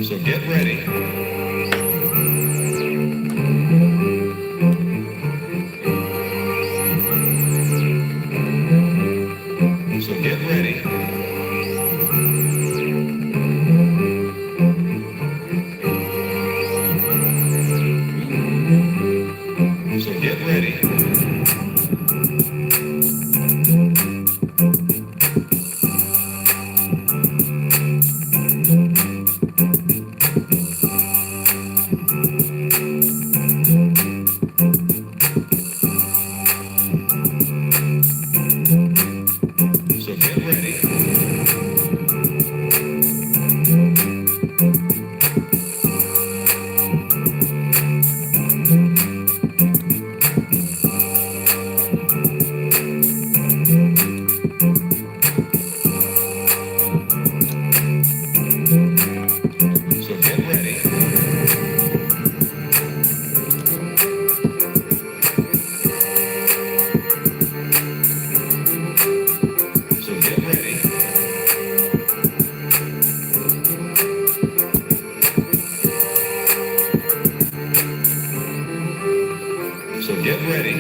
So get ready. So get ready. So get ready. So get ready. So get ready. So get ready. So get ready. So get ready.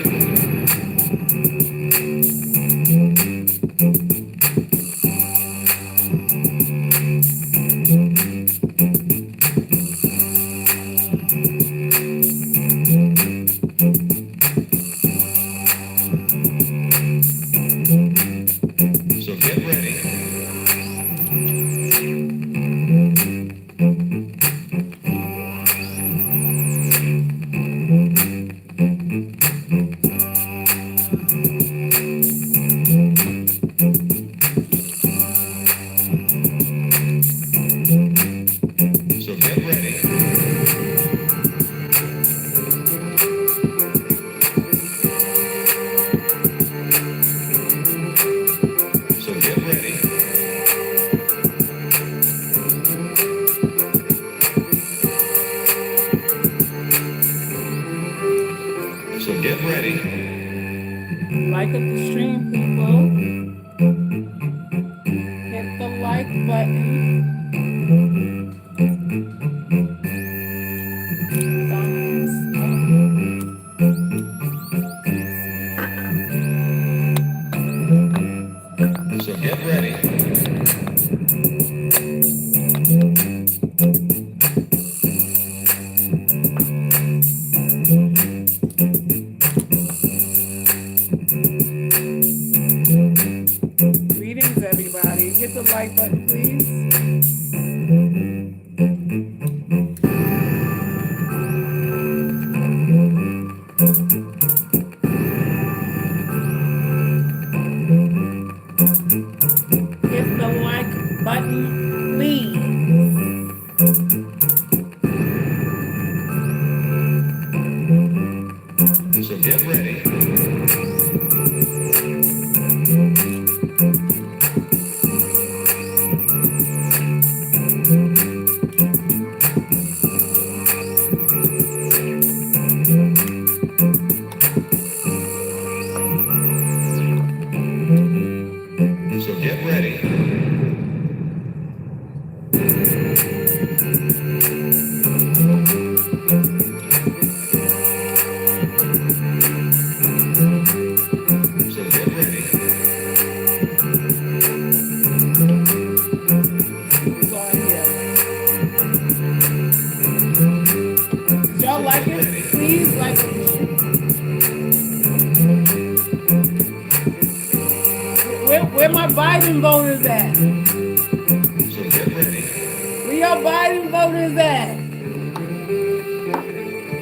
So get ready. So get ready. So get ready. Like up the stream, people. Hit the like button. So get ready. Greetings, everybody. Hit the like button, please. Hit the like button, please. So get ready. So get ready. So get ready. Who's on here? Did y'all like it? Please like it. Where my Biden voters at? So get ready. Where your Biden voters at?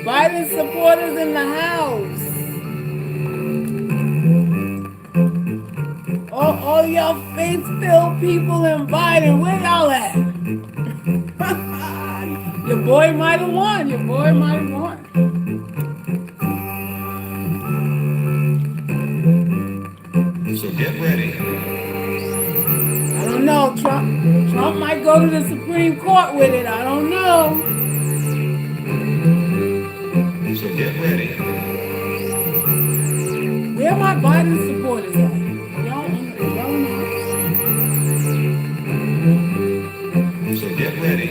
Biden supporters in the house. All y'all faith-filled people in Biden, where y'all at? Your boy might have won. Your boy might have won. So get ready. I don't know. Trump might go to the Supreme Court with it. I don't know. So get ready. Where my Biden supporters at? Y'all know. So get ready.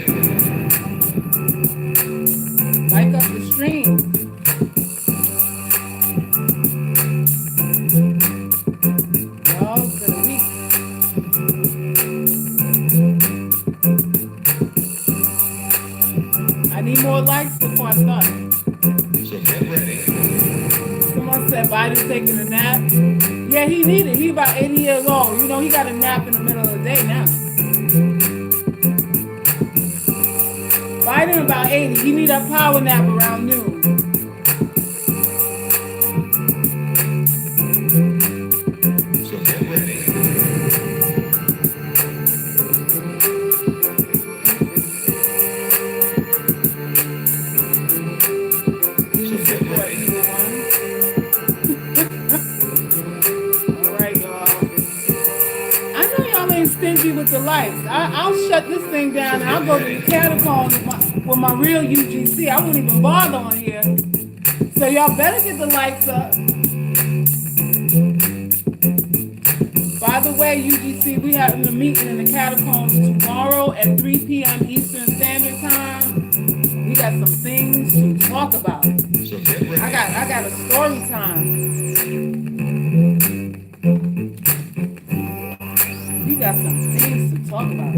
more likes before I start. So get ready. Someone said Biden's taking a nap. Yeah, he needed. He about 80 years old. You know, he got a nap in the middle of the day now. Biden about 80. He need a power nap around noon. So get ready. You So can get support ready. either one. All right, y'all. I know y'all ain't stingy with the likes. I'll shut this thing down and I'll go to the catacombs with my real UGC. I wouldn't even bother on here. So y'all better get the likes up. By the way, UGC, we having a meeting in the catacombs tomorrow at 3 p.m. Eastern Standard Time. We got some things to talk about. So get ready. I got a story time. We got some things to talk about.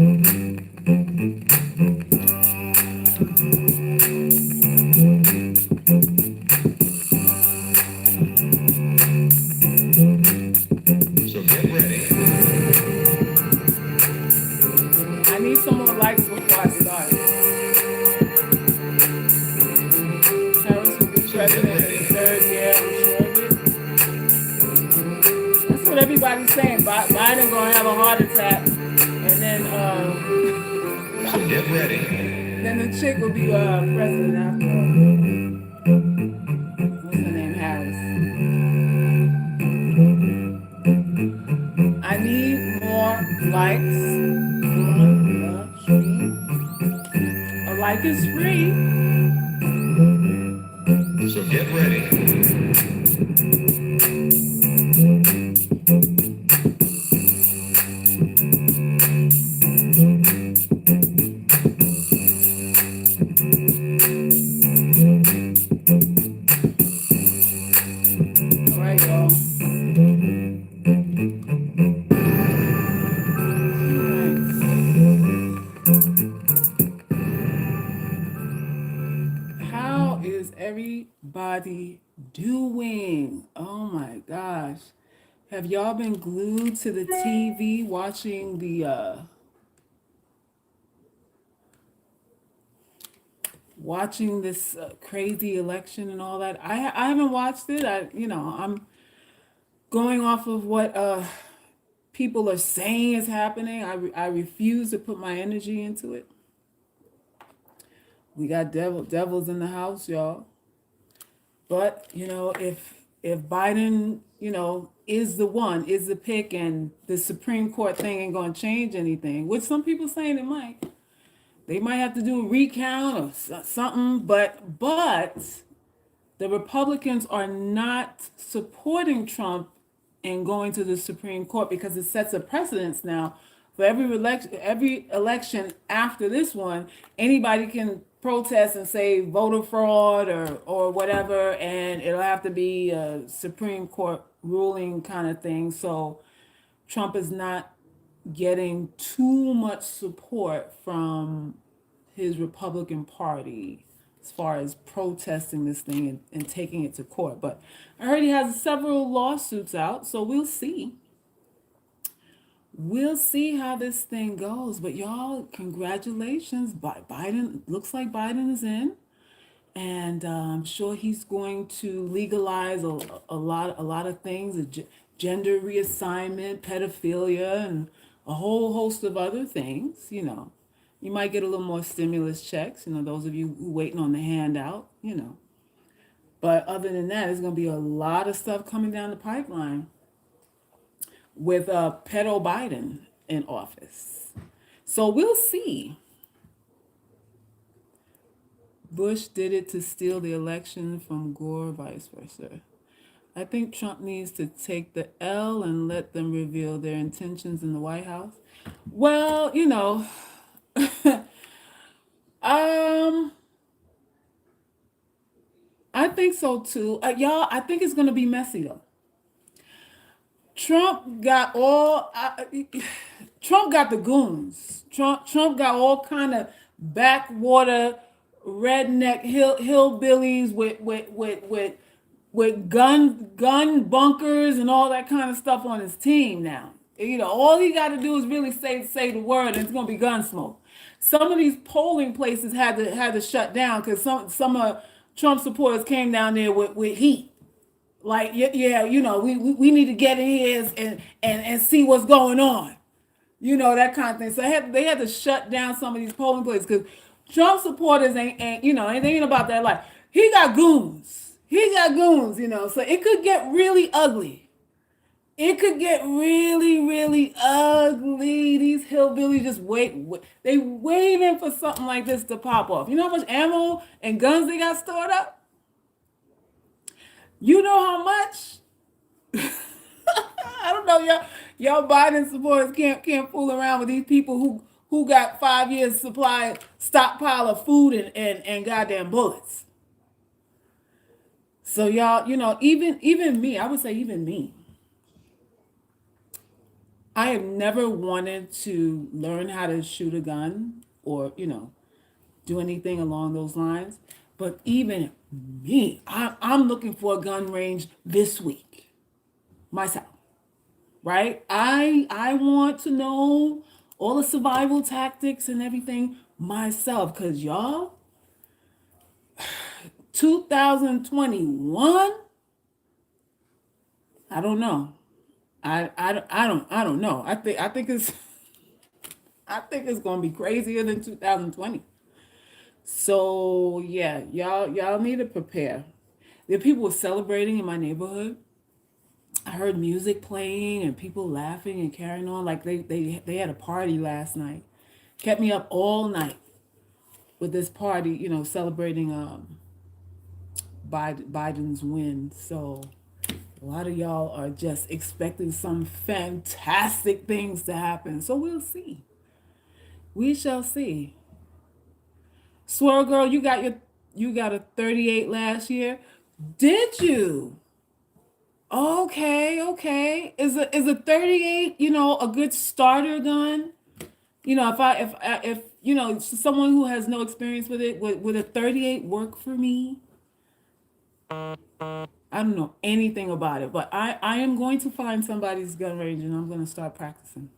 So get ready. I need some more likes before I start. Harris will be president in the third year, I'm sure of it. That's what everybody's saying. Biden gonna have a heart attack, and So get ready. then the chick will be president after. What's her name? Harris. I need more likes on the stream. A like is free. So get ready. All right, y'all. How is everybody doing? Oh my gosh. Have y'all been glued to the TV watching watching this crazy election and all that? I haven't watched it. I'm going off of what people are saying is happening. I refuse to put my energy into it. We got devils in the house, y'all. But if Biden, is the pick, and the Supreme Court thing ain't gonna change anything, which some people saying it might. They might have to do a recount or something, but the Republicans are not supporting Trump and going to the Supreme Court because it sets a precedence now. For every election after this one, anybody can protest and say voter fraud or whatever, and it'll have to be a Supreme Court ruling kind of thing. So Trump is not getting too much support from his Republican Party as far as protesting this thing and taking it to court. But I heard he has several lawsuits out, so we'll see. We'll see how this thing goes. But y'all, congratulations. Biden, looks like Biden is in. And I'm sure he's going to legalize a lot of things, gender reassignment, pedophilia, and a whole host of other things. You might get a little more stimulus checks. Those of you who waiting on the handout. But other than that, there's going to be a lot of stuff coming down the pipeline with pedo Biden in office. So we'll see. Bush did it to steal the election from Gore, vice versa. I think Trump needs to take the L and let them reveal their intentions in the White House. Well, I think so too. Y'all, I think it's going to be messy though. Trump got Trump got the goons. Trump got all kind of backwater redneck hillbillies with gun bunkers and all that kind of stuff on his team now. You know, all he got to do is really say the word, and it's gonna be gun smoke. Some of these polling places had to shut down because some of Trump supporters came down there with heat. Like, yeah, you know, we need to get in here and see what's going on. You know, that kind of thing. So they had to shut down some of these polling places because Trump supporters ain't you know, ain't about that life. He got goons. He got goons, you know. So it could get really ugly. It could get really, really ugly. These hillbillies just wait. They waiting for something like this to pop off. You know how much ammo and guns they got stored up? You know how much? I don't know, y'all Biden supporters can't fool around with these people who got 5 years supply stockpile of food and goddamn bullets. So y'all, you know, even me, I would say even me, I have never wanted to learn how to shoot a gun or, you know, do anything along those lines. But even me, I'm looking for a gun range this week myself. Right? I want to know all the survival tactics and everything myself, because y'all, 2021, I don't know. I don't know. I think it's gonna be crazier than 2020. So yeah, y'all need to prepare. There are people celebrating in my neighborhood. I heard music playing and people laughing and carrying on like they had a party last night. Kept me up all night with this party, you know, celebrating Biden's win. So a lot of y'all are just expecting some fantastic things to happen. So we'll see. We shall see. Swirl girl, you got a 38 last year. Did you? Okay. Is a 38, you know, a good starter gun? You know, if you know, someone who has no experience with it, would a 38 work for me? I don't know anything about it, but I am going to find somebody's gun range and I'm going to start practicing.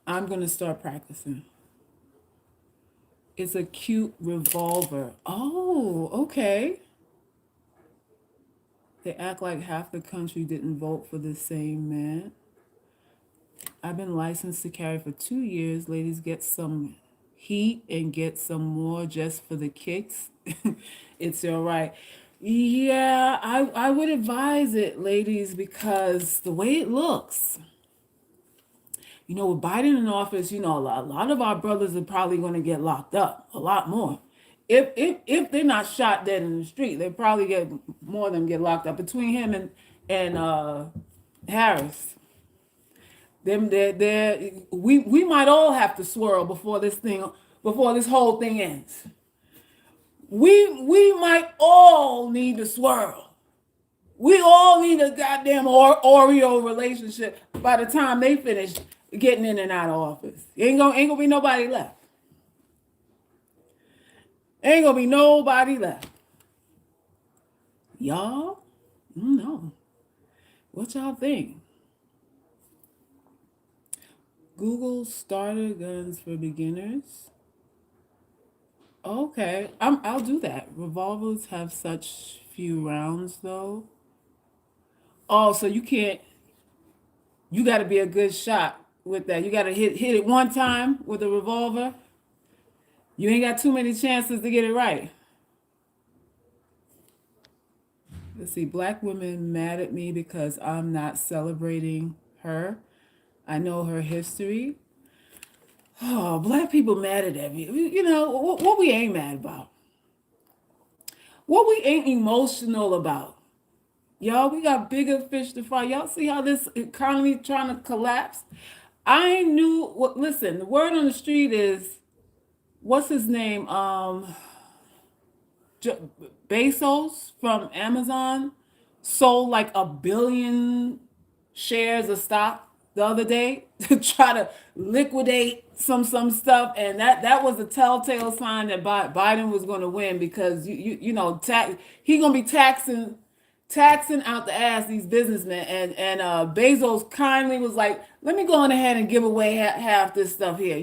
I'm going to start practicing. It's a cute revolver. Oh, okay. They act like half the country didn't vote for the same man. I've been licensed to carry for 2 years. Ladies, get some heat and get some more just for the kicks. It's all right. Yeah, I would advise it, ladies, because the way it looks, you know, with Biden in office, you know, a lot of our brothers are probably going to get locked up, a lot more. If they're not shot dead in the street, they probably get more of them get locked up between him and Harris. We might all have to swirl before this whole thing ends. We might all need to swirl. We all need a goddamn Oreo relationship by the time they finish getting in and out of office. Ain't gonna be nobody left. Ain't gonna be nobody left. Y'all, I don't know. What y'all think? Google starter guns for beginners. Okay, I'll do that. Revolvers have such few rounds though. Oh, so you can't. You got to be a good shot with that. You got to hit it one time with a revolver. You ain't got too many chances to get it right. Let's see. Black women mad at me because I'm not celebrating her. I know her history. Oh, black people mad at me. You know what we ain't mad about. What we ain't emotional about. Y'all, we got bigger fish to fry. Y'all see how this economy trying to collapse? I knew what listen, the word on the street is what's his name? Bezos from Amazon sold like 1 billion shares of stock. the other day to try to liquidate some stuff, and that was a telltale sign that Biden was going to win, because he going to be taxing out the ass these businessmen, and Bezos kindly was like, let me go on ahead and give away half this stuff here,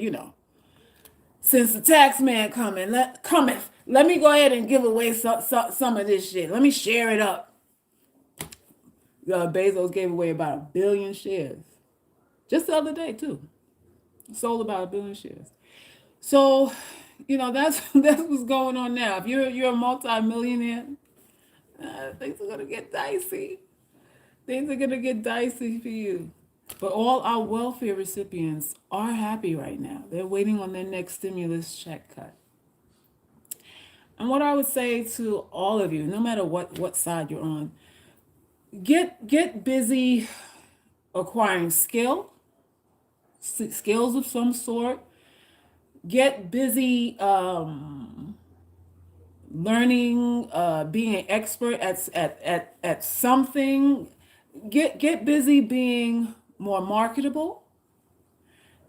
since the tax man cometh, let me go ahead and give away some of this shit. Let me share it up. Bezos gave away about 1 billion shares just the other day too. Sold about 1 billion shares. So, that's that's what's going on now. If you're a multi-millionaire, things are gonna get dicey. Things are gonna get dicey for you. But all our welfare recipients are happy right now. They're waiting on their next stimulus check cut. And what I would say to all of you, no matter what side you're on, get busy acquiring skills of some sort. Get busy learning, being an expert at something. Get busy being more marketable.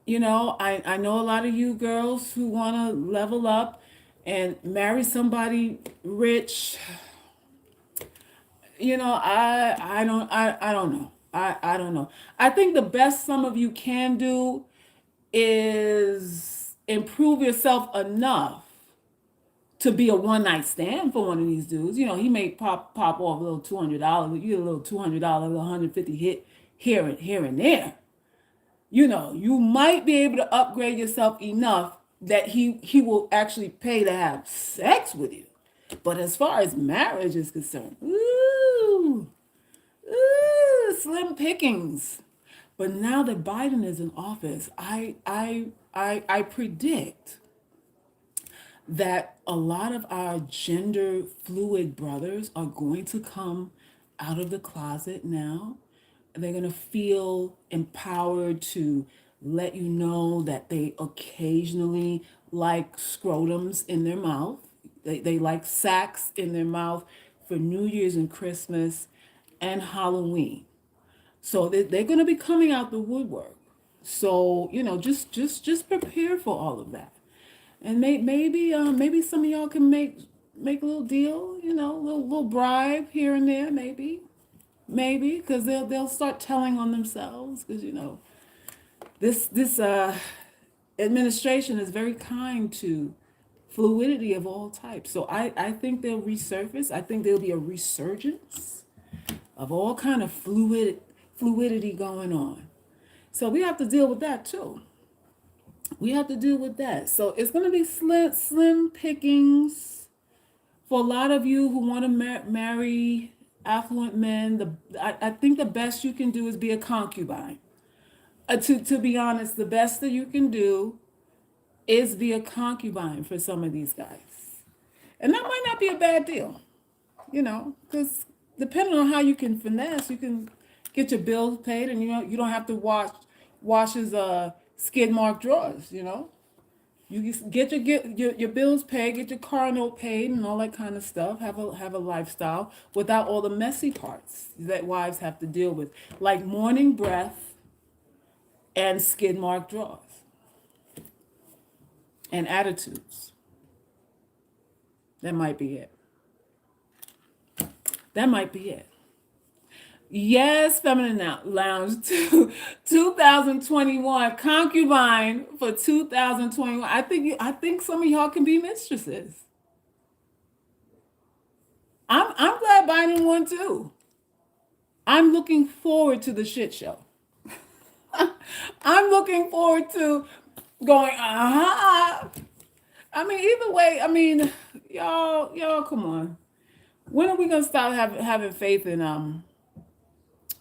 I know a lot of you girls who want to level up and marry somebody rich. I don't know. I don't know. I think the best some of you can do is improve yourself enough to be a one night stand for one of these dudes. He may pop off a little $200. You get a little $200, a little 150 hit here and there. You might be able to upgrade yourself enough that he will actually pay to have sex with you. But as far as marriage is concerned, ooh, slim pickings. But now that Biden is in office, I predict that a lot of our gender fluid brothers are going to come out of the closet now. They're going to feel empowered to let you know that they occasionally like scrotums in their mouth. They like sacks in their mouth for New Year's and Christmas and Halloween. So they're going to be coming out the woodwork. So, just prepare for all of that. And maybe some of y'all can make a little deal, little bribe here and there, maybe, because they'll start telling on themselves, because this administration is very kind to fluidity of all types. So I think they'll resurface. I think there'll be a resurgence of all kind of fluidity going on. So we have to deal with that too. We have to deal with that. So it's going to be slim pickings for a lot of you who want to marry affluent men. I think the best you can do is be a concubine. To be honest, the best that you can do is be a concubine for some of these guys. And that might not be a bad deal, because depending on how you can finesse, you can get your bills paid, and you don't have to wash his skid mark drawers. You get your bills paid, get your car note paid, and all that kind of stuff. Have a lifestyle without all the messy parts that wives have to deal with, like morning breath and skid mark drawers and attitudes. That might be it. That might be it. Yes, Feminine Lounge 2021 concubine for 2021. I think some of y'all can be mistresses. I'm glad Biden won too. I'm looking forward to the shit show. I'm looking forward to going, I mean, either way, y'all, come on. When are we gonna stop having faith in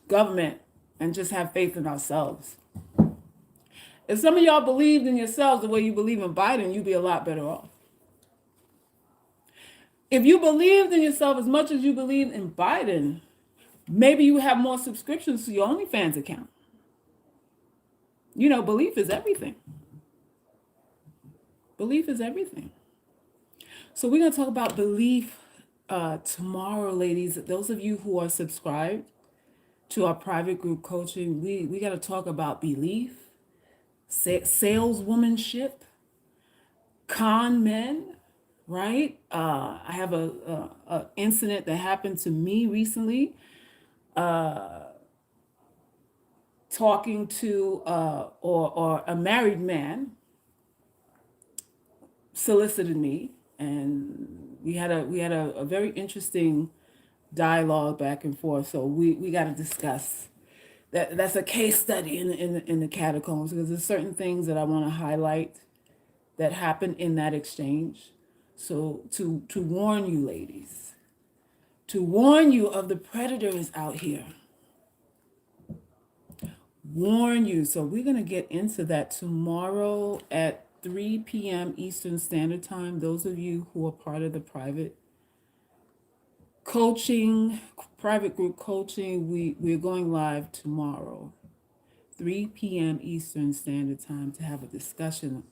government and just have faith in ourselves? If some of y'all believed in yourselves the way you believe in Biden, you'd be a lot better off. If you believed in yourself as much as you believe in Biden, maybe you have more subscriptions to your OnlyFans account. Belief is everything. Belief is everything. So we're going to talk about belief tomorrow, ladies. Those of you who are subscribed to our private group coaching, we got to talk about belief, saleswomanship, con men, right? I have a incident that happened to me recently, talking to or a married man solicited me, and we had a very interesting dialogue back and forth. So we got to discuss that. That's a case study in the catacombs, because there's certain things that I want to highlight that happened in that exchange. So to warn you, ladies, to warn you of the predators out here, warn you. So we're gonna get into that tomorrow at 3 p.m. Eastern Standard Time. Those of you who are part of the coaching, private group coaching, we're going live tomorrow, 3 p.m. Eastern Standard Time, to have a discussion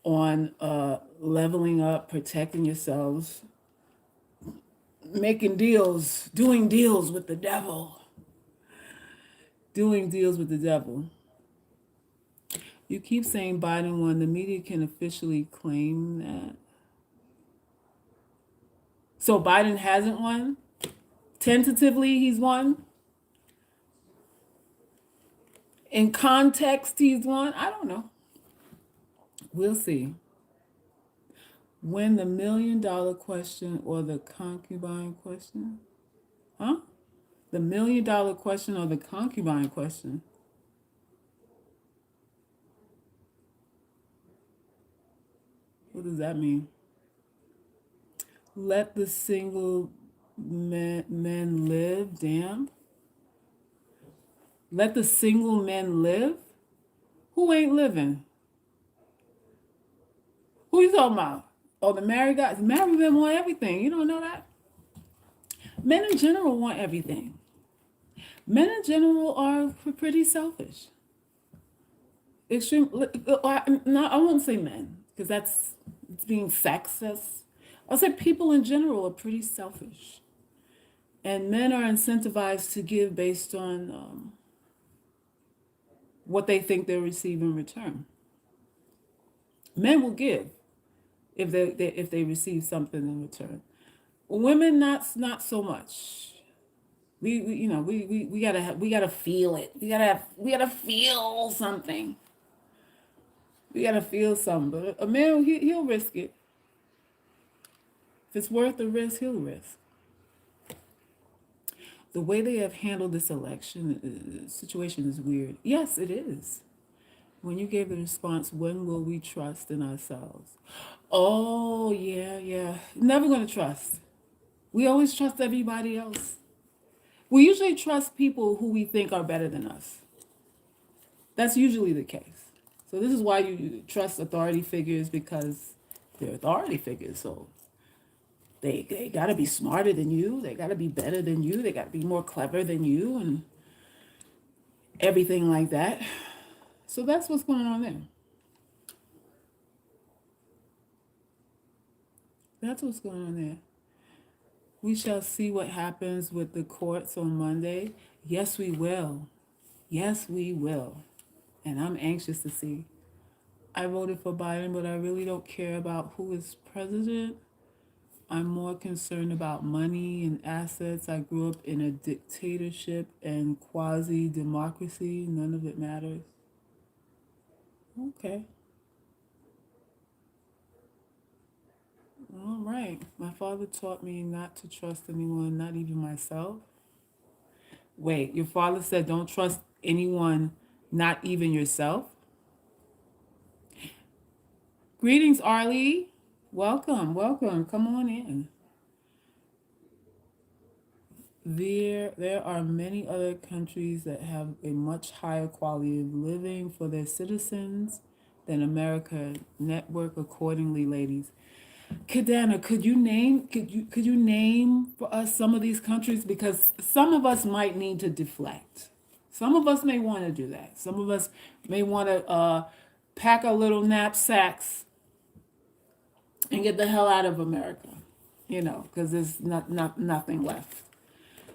on leveling up, protecting yourselves, making deals, doing deals with the devil, doing deals with the devil. You keep saying Biden won. The media can officially claim that. So Biden hasn't won? Tentatively, he's won? In context, he's won? I don't know. We'll see. When the $1 million question or the concubine question? Huh? The $1 million question or the concubine question? What does that mean? Let the single men live? Damn. Let the single men live? Who ain't living? Who you talking about? Oh, the married guys. The married men want everything. You don't know that? Men in general want everything. Men in general are pretty selfish. Extreme. No, I won't say men, because that's it's being sexist. I'll say people in general are pretty selfish, and men are incentivized to give based on what they think they'll receive in return. Men will give if they receive something in return. Women, not so much. We gotta feel it. We gotta feel something. We gotta feel something. But a man, he'll risk it. If it's worth the risk, he'll risk. The way they have handled this election situation is weird. Yes, it is. When you gave the response, when will we trust in ourselves? Oh, yeah, yeah. Never going to trust. We always trust everybody else. We usually trust people who we think are better than us. That's usually the case. So this is why you trust authority figures, because they're authority figures. So they got to be smarter than you. They got to be better than you. They got to be more clever than you and everything like that. So that's what's going on there. That's what's going on there. We shall see what happens with the courts on Monday. Yes, we will. Yes, we will. And I'm anxious to see. I voted for Biden, but I really don't care about who is president. I'm more concerned about money and assets. I grew up in a dictatorship and quasi-democracy. None of it matters. Okay. All right. My father taught me not to trust anyone, not even myself. Wait, your father said don't trust anyone, not even yourself? Greetings, Arlie. Welcome, welcome. Come on in. There are many other countries that have a much higher quality of living for their citizens than America. Network accordingly, ladies. Kadana, could you name for us some of these countries, because some of us might need to deflect. Some of us may want to do that. Some of us may want to pack our little knapsacks and get the hell out of America, because there's nothing left.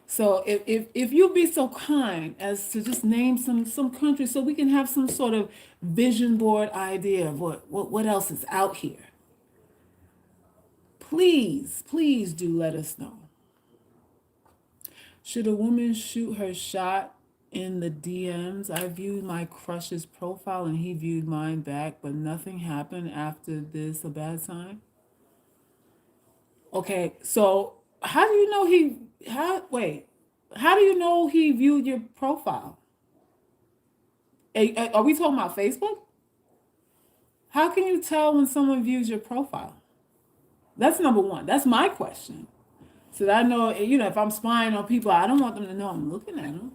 So if you'd be so kind as to just name some countries so we can have some sort of vision board idea of what else is out here. Please do let us know. Should a woman shoot her shot in the DMs? I viewed my crush's profile and he viewed mine back, but nothing happened after this. A bad sign? Okay, so how do you know how do you know he viewed your profile? Are we talking about Facebook? How can you tell when someone views your profile? That's number one. That's my question. So that I know, if I'm spying on people, I don't want them to know I'm looking at them.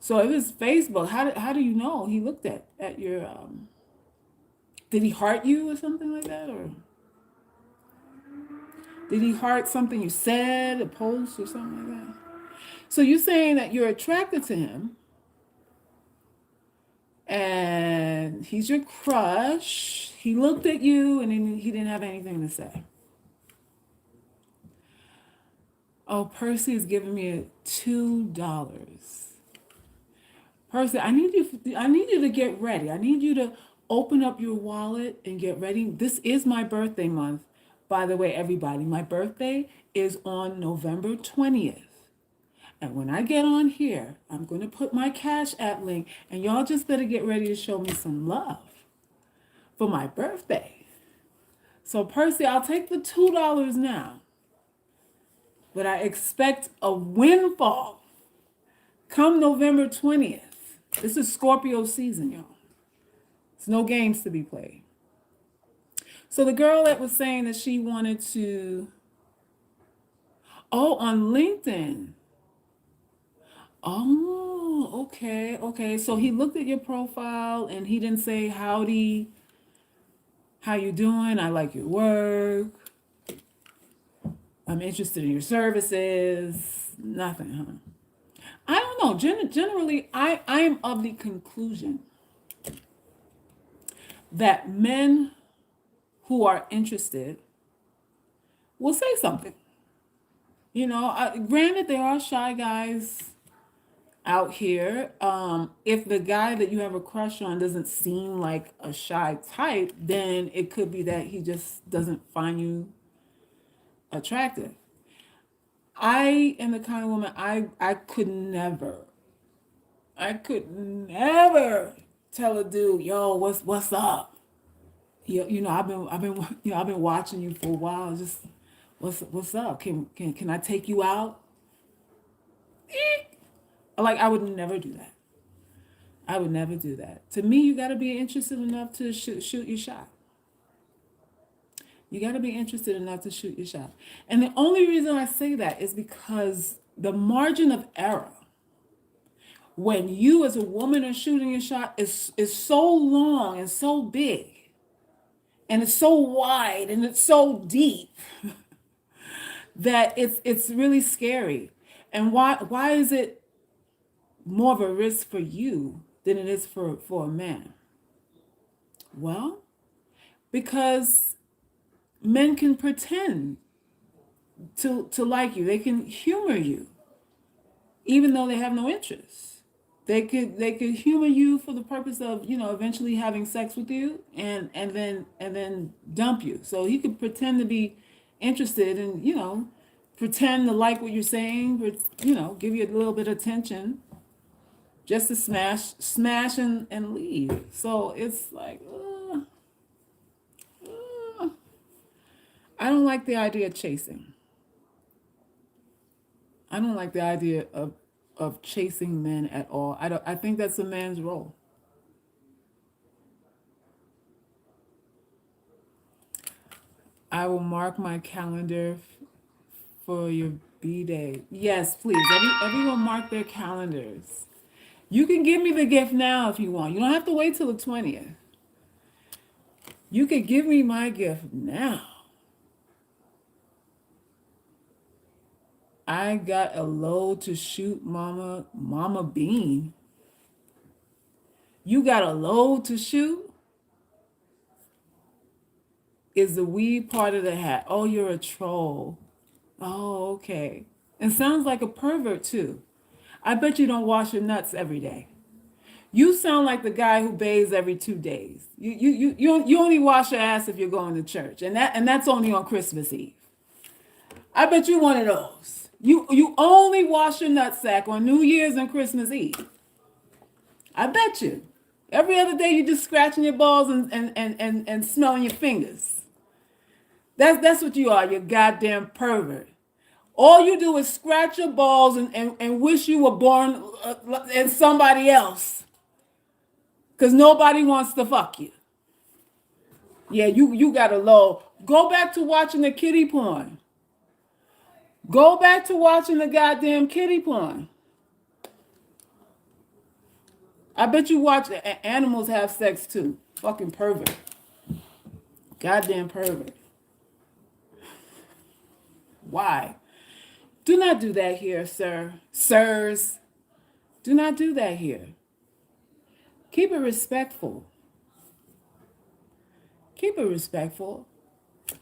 So if it's Facebook, how do you know he looked at your did he heart you or something like that, or did he heart something you said, a post or something like that? So you're saying that you're attracted to him and he's your crush. He looked at you and then he didn't have anything to say. Oh, Percy is giving me $2. Percy, I need you to get ready. I need you to open up your wallet and get ready. This is my birthday month. By the way, everybody, my birthday is on November 20th. And when I get on here, I'm going to put my Cash App link, and y'all just better get ready to show me some love for my birthday. So, Percy, I'll take the $2 now, but I expect a windfall come November 20th. This is Scorpio season, y'all. There's no games to be played. So the girl that was saying that she wanted to, on LinkedIn. Oh, okay. So he looked at your profile and he didn't say, howdy, how you doing? I like your work. I'm interested in your services. Nothing, huh? I don't know. Generally, I am of the conclusion that men who are interested will say something. Granted, there are shy guys out here. If the guy that you have a crush on doesn't seem like a shy type, then it could be that he just doesn't find you attractive. I am the kind of woman I could never tell a dude, yo, what's up? I've been watching you for a while. Just what's up? Can I take you out? Like, I would never do that. I would never do that. To me, you got to be interested enough to shoot your shot. You got to be interested enough to shoot your shot. And the only reason I say that is because the margin of error when you as a woman are shooting your shot is so long and so big and it's so wide and it's so deep that it's really scary. And why is it more of a risk for you than it is for a man? Well, because men can pretend to like you. They can humor you, even though they have no interest. They could humor you for the purpose of eventually having sex with you and then dump you. So he could pretend to be interested and pretend to like what you're saying, but give you a little bit of attention just to smash and leave. So it's like, I don't like the idea of chasing. I don't like the idea of chasing men at all. I think that's a man's role. I will mark my calendar for your B-Day. Yes, please. Everyone mark their calendars. You can give me the gift now if you want. You don't have to wait till the 20th. You could give me my gift now. I got a load to shoot, Mama Bean. You got a load to shoot? Is the weed part of the hat? Oh, you're a troll. Oh, okay. And sounds like a pervert too. I bet you don't wash your nuts every day. You sound like the guy who bathes every 2 days. You only wash your ass if you're going to church, and that's only on Christmas Eve. I bet you one of those. You only wash your nutsack on New Year's and Christmas Eve. I bet you. Every other day you just scratching your balls and smelling your fingers. That's what you are, you goddamn pervert. All you do is scratch your balls and wish you were born in somebody else. Because nobody wants to fuck you. Yeah, you got a low. Go back to watching the kitty porn. Go back to watching the goddamn kitty porn. I bet you watch animals have sex too. Fucking pervert. Goddamn pervert. Why? Do not do that here, sir. Sirs. Do not do that here. Keep it respectful. Keep it respectful.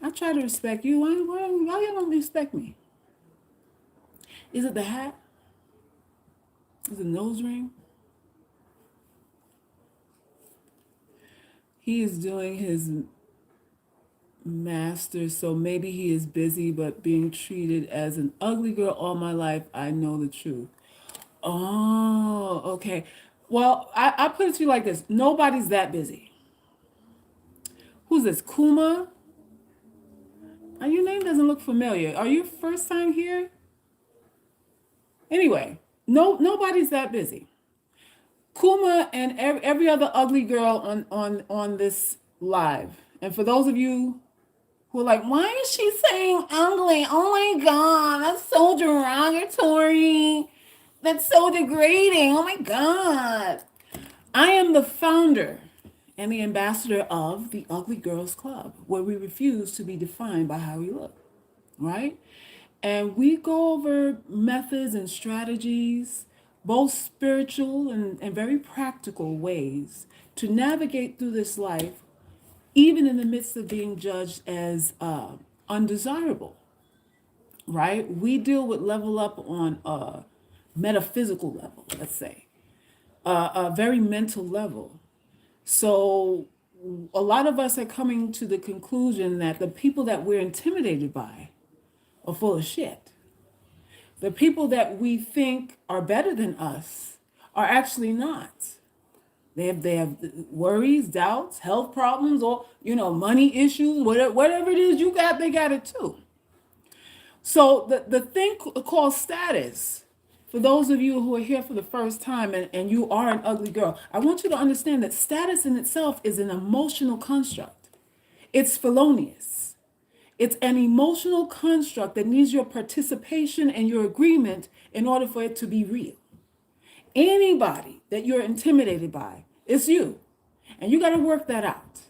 I try to respect you. Why you don't respect me? Is it the hat? Is it the nose ring? He is doing his master, so maybe he is busy, but being treated as an ugly girl all my life, I know the truth. Oh, okay. Well, I put it to you like this. Nobody's that busy. Who's this? Kuma? Your name doesn't look familiar. Are you first time here? Anyway, nobody's that busy. Kuma and every other ugly girl on this live. And for those of you who are like, why is she saying ugly? Oh my God, that's so derogatory. That's so degrading. Oh my God. I am the founder and the ambassador of the Ugly Girls Club, where we refuse to be defined by how we look, right? And we go over methods and strategies, both spiritual and very practical ways to navigate through this life, even in the midst of being judged as undesirable, right? We deal with level up on a metaphysical level, let's say, a very mental level. So a lot of us are coming to the conclusion that the people that we're intimidated by are full of shit. The people that we think are better than us are actually not. They have worries, doubts, health problems, or money issues, whatever it is you got, they got it too. So the thing called status, for those of you who are here for the first time and you are an ugly girl, I want you to understand that status in itself is an emotional construct. It's felonious. It's an emotional construct that needs your participation and your agreement in order for it to be real. Anybody that you're intimidated by, it's you. And you got to work that out.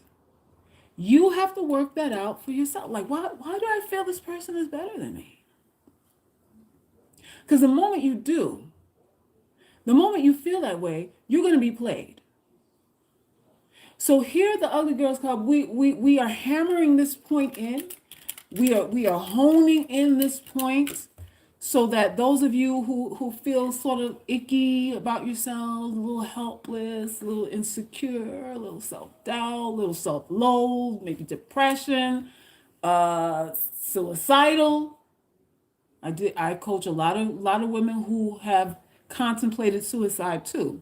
You have to work that out for yourself. Like, why do I feel this person is better than me? Because the moment you do, the moment you feel that way, you're going to be played. So here at the Ugly Girls Club, we are hammering this point in. We are honing in this point so that those of you who feel sort of icky about yourselves, a little helpless, a little insecure, a little self-doubt, a little self-loathe, maybe depression, suicidal. I coach a lot of women who have contemplated suicide too.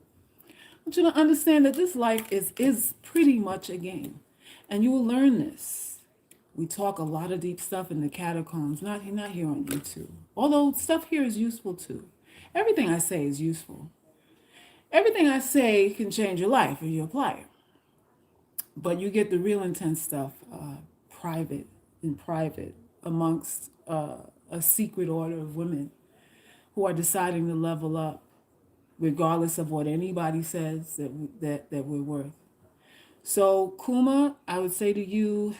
I want you to understand that this life is pretty much a game, and you will learn this. We talk a lot of deep stuff in the catacombs, not here on YouTube. Although stuff here is useful too. Everything I say is useful. Everything I say can change your life if you apply it. But you get the real intense stuff in private amongst a secret order of women who are deciding to level up regardless of what anybody says that we're worth. So Kuma, I would say to you,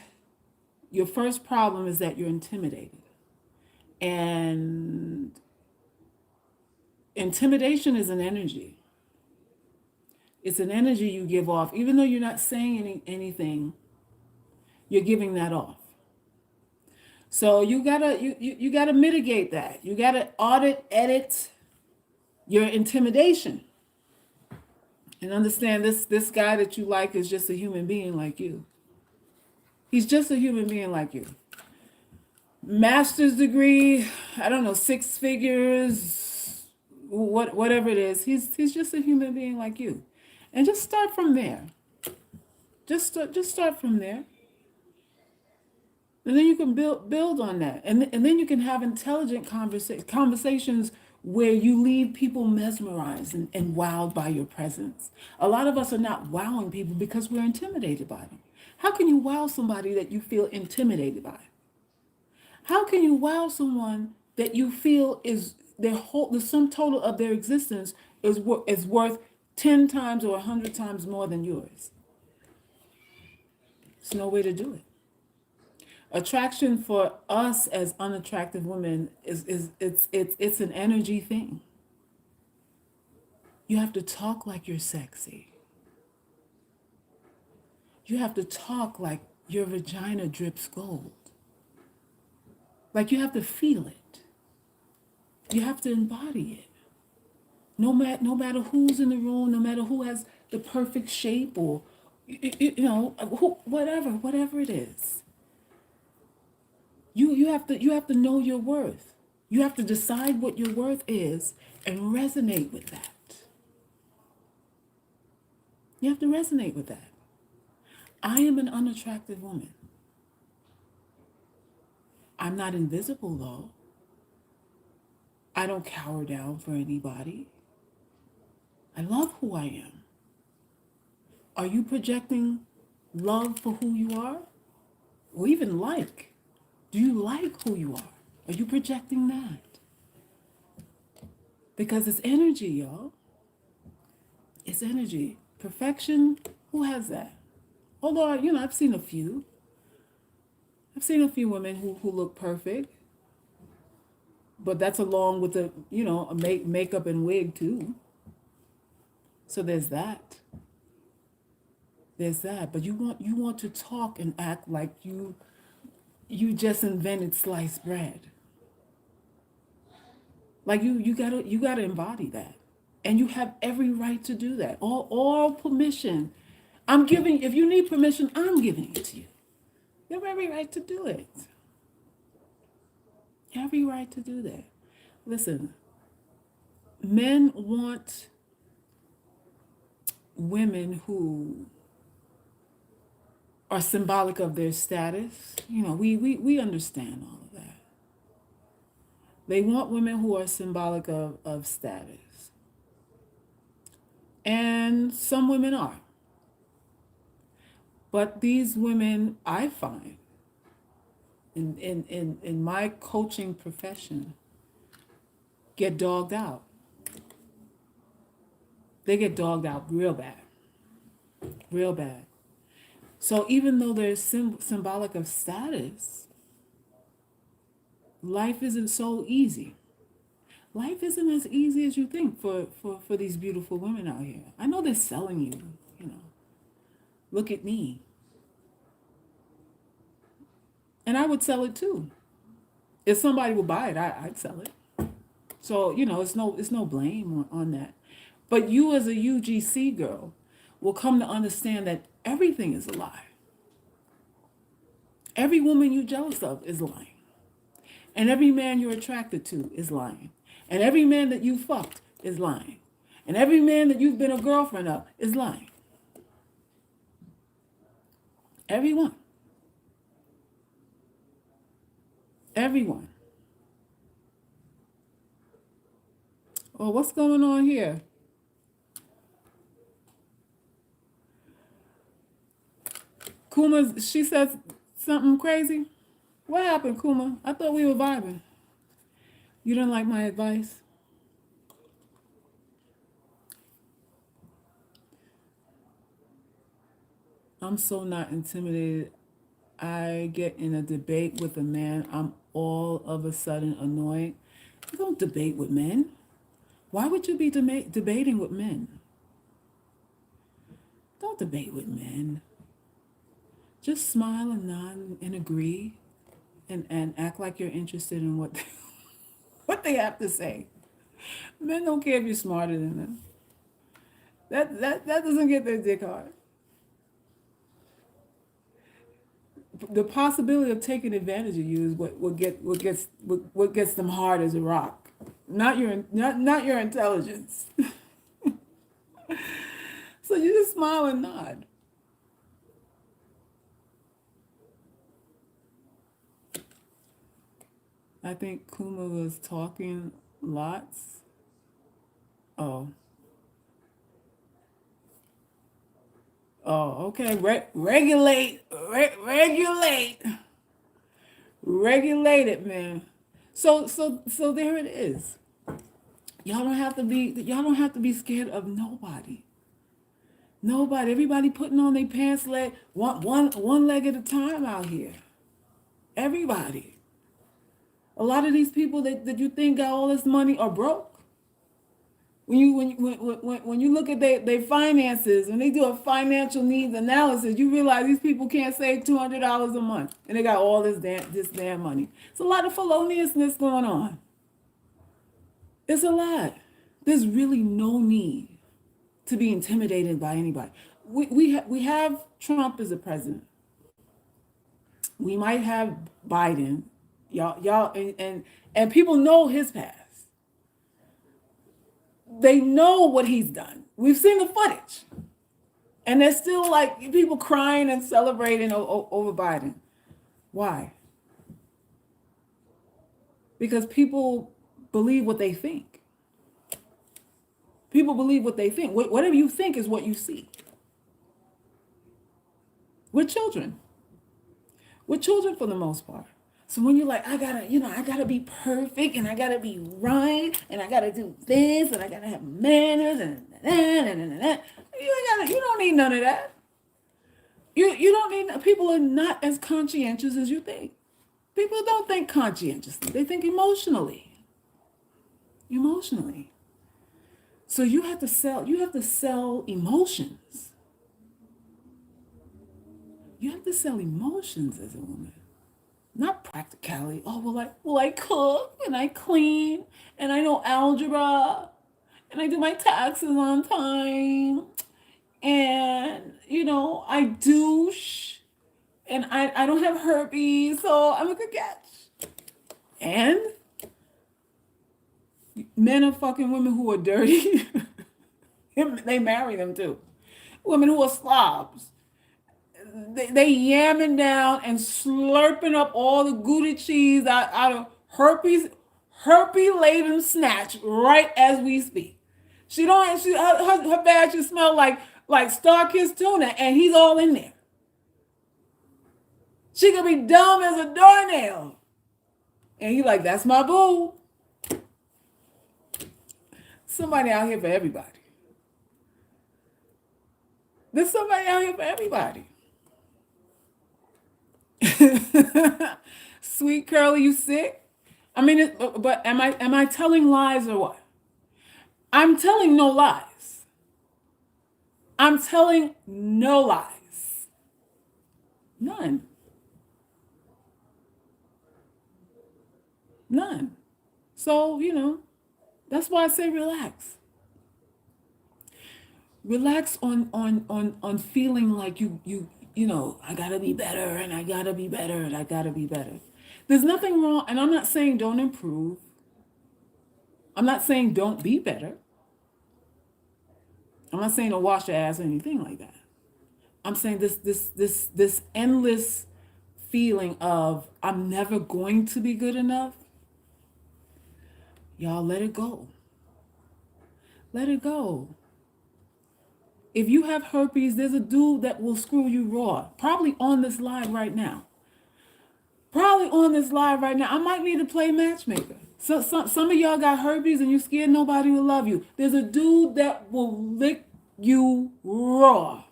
your first problem is that you're intimidated. And intimidation is an energy. It's an energy you give off. Even though you're not saying anything, you're giving that off. So you gotta mitigate that. You gotta edit your intimidation and understand this guy that you like is just a human being like you. He's just a human being like you. Master's degree, I don't know, six figures, whatever it is. He's just a human being like you, and just start from there. Just start from there, and then you can build on that, and then you can have intelligent conversations where you leave people mesmerized and wowed by your presence. A lot of us are not wowing people because we're intimidated by them. How can you wow somebody that you feel intimidated by? How can you wow someone that you feel is the sum total of their existence is worth 10 times or 100 times more than yours? There's no way to do it. Attraction for us as unattractive women it's an energy thing. You have to talk like you're sexy. You have to talk like your vagina drips gold. Like you have to feel it. You have to embody it. No matter who's in the room, no matter who has the perfect shape or whatever it is. You have to know your worth. You have to decide what your worth is and resonate with that. You have to resonate with that. I am an unattractive woman. I'm not invisible though. I don't cower down for anybody. I love who I am. Are you projecting love for who you are? Or even like? Do you like who you are? Are you projecting that? Because it's energy, y'all. It's energy. Perfection, who has that? Although, I've seen a few. I've seen a few women who look perfect. But that's along with a makeup and wig too. So there's that. There's that. But you want to talk and act like you just invented sliced bread. Like you gotta embody that. And you have every right to do that. All permission. If you need permission, I'm giving it to you. You have every right to do it. Every right to do that. Listen, men want women who are symbolic of their status. We understand all of that. They want women who are symbolic of status. And some women are. But these women, I find, in my coaching profession, get dogged out. They get dogged out real bad. Real bad. So even though they're symbolic of status, life isn't so easy. Life isn't as easy as you think for these beautiful women out here. I know they're selling you, look at me. And I would sell it too. If somebody would buy it, I'd sell it. So, it's no blame on that. But you as a UGC girl will come to understand that everything is a lie. Every woman you're jealous of is lying. And every man you're attracted to is lying. And every man that you fucked is lying. And every man that you've been a girlfriend of is lying. Everyone. Everyone. Oh, what's going on here? Kuma, she says something crazy. What happened, Kuma? I thought we were vibing. You didn't like my advice? I'm so not intimidated. I get in a debate with a man, I'm all of a sudden annoyed. You don't debate with men. Why would you be debating with men? Don't debate with men. Just smile and nod and agree and act like you're interested in what they have to say. Men don't care if you're smarter than them. That doesn't get their dick hard. The possibility of taking advantage of you is what gets them hard as a rock. Not your intelligence. So you just smile and nod. I think Kuma was talking lots. Oh. Oh, okay. Regulate it, man. So there it is. Y'all don't have to be scared of nobody. Nobody. Everybody putting on their pants leg one leg at a time out here. Everybody. A lot of these people that you think got all this money are broke. When you look at their finances, when they do a financial needs analysis, you realize these people can't save $200 a month, and they got all this damn money. It's a lot of feloniousness going on. It's a lot. There's really no need to be intimidated by anybody. We have Trump as a president. We might have Biden, y'all, and people know his past. They know what he's done. We've seen the footage. And there's still like people crying and celebrating over Biden. Why? Because people believe what they think. People believe what they think. Whatever you think is what you see. We're children. We're children for the most part. So when you're like, I gotta be perfect, and I gotta be right, and I gotta do this, and I gotta have manners, and you don't need none of that. You don't need. People are not as conscientious as you think. People don't think conscientiously; they think emotionally. Emotionally. So you have to sell. You have to sell emotions. You have to sell emotions as a woman. Not practicality. Oh, well, I cook and I clean and I know algebra and I do my taxes on time and, I douche and I don't have herpes, so I'm a good catch. And men are fucking women who are dirty. They marry them too. Women who are slobs. They yamming down and slurping up all the Gouda cheese out of herpes laden snatch right as we speak. Her bag should smell like Star-Kissed tuna, and he's all in there. She could be dumb as a doornail, and he like, that's my boo. Somebody out here for everybody. There's somebody out here for everybody. Sweet Curly, you sick? I mean, but am I telling lies or what? I'm telling no lies. I'm telling no lies. None. None. So, that's why I say relax. Relax on feeling like I gotta be better and I gotta be better and I gotta be better. There's nothing wrong, and I'm not saying don't improve. I'm not saying don't be better. I'm not saying don't wash your ass or anything like that. I'm saying this endless feeling of I'm never going to be good enough. Y'all let it go. Let it go. If you have herpes, there's a dude that will screw you raw. Probably on this live right now. I might need to play matchmaker. So some of y'all got herpes and you scared nobody will love you. There's a dude that will lick you raw.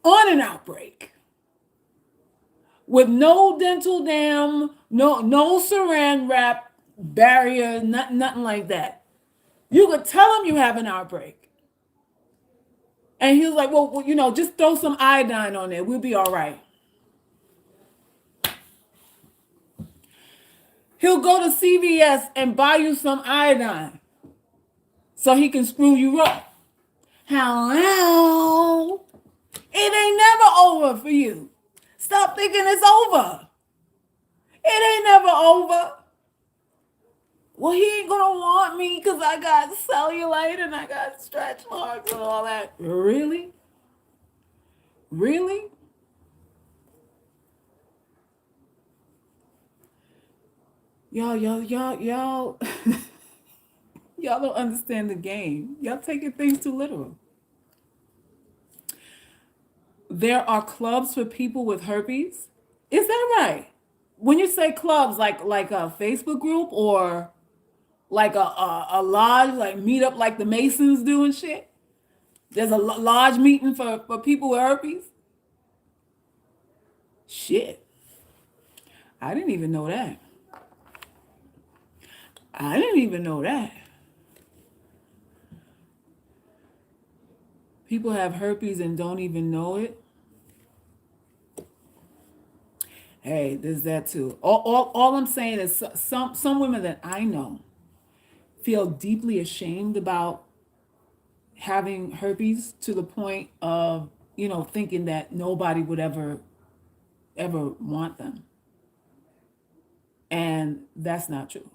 On an outbreak. With no dental dam, no saran wrap barrier, nothing like that. You could tell him you have an outbreak. And he was like, well, just throw some iodine on there. We'll be all right. He'll go to CVS and buy you some iodine so he can screw you up. Hello? It ain't never over for you. Stop thinking it's over. It ain't never over. Well, he ain't gonna want me because I got cellulite and I got stretch marks and all that. Really? Really? Y'all, y'all don't understand the game. Y'all taking things too literal. There are clubs for people with herpes. Is that right? When you say clubs, like a Facebook group or like a lodge, like meet up like the Masons do and shit. There's a lodge meeting for people with herpes. Shit, I didn't even know that. I didn't even know that. People have herpes and don't even know it. Hey, there's that too. All I'm saying is some women that I know feel deeply ashamed about having herpes to the point of, thinking that nobody would ever want them. And that's not true.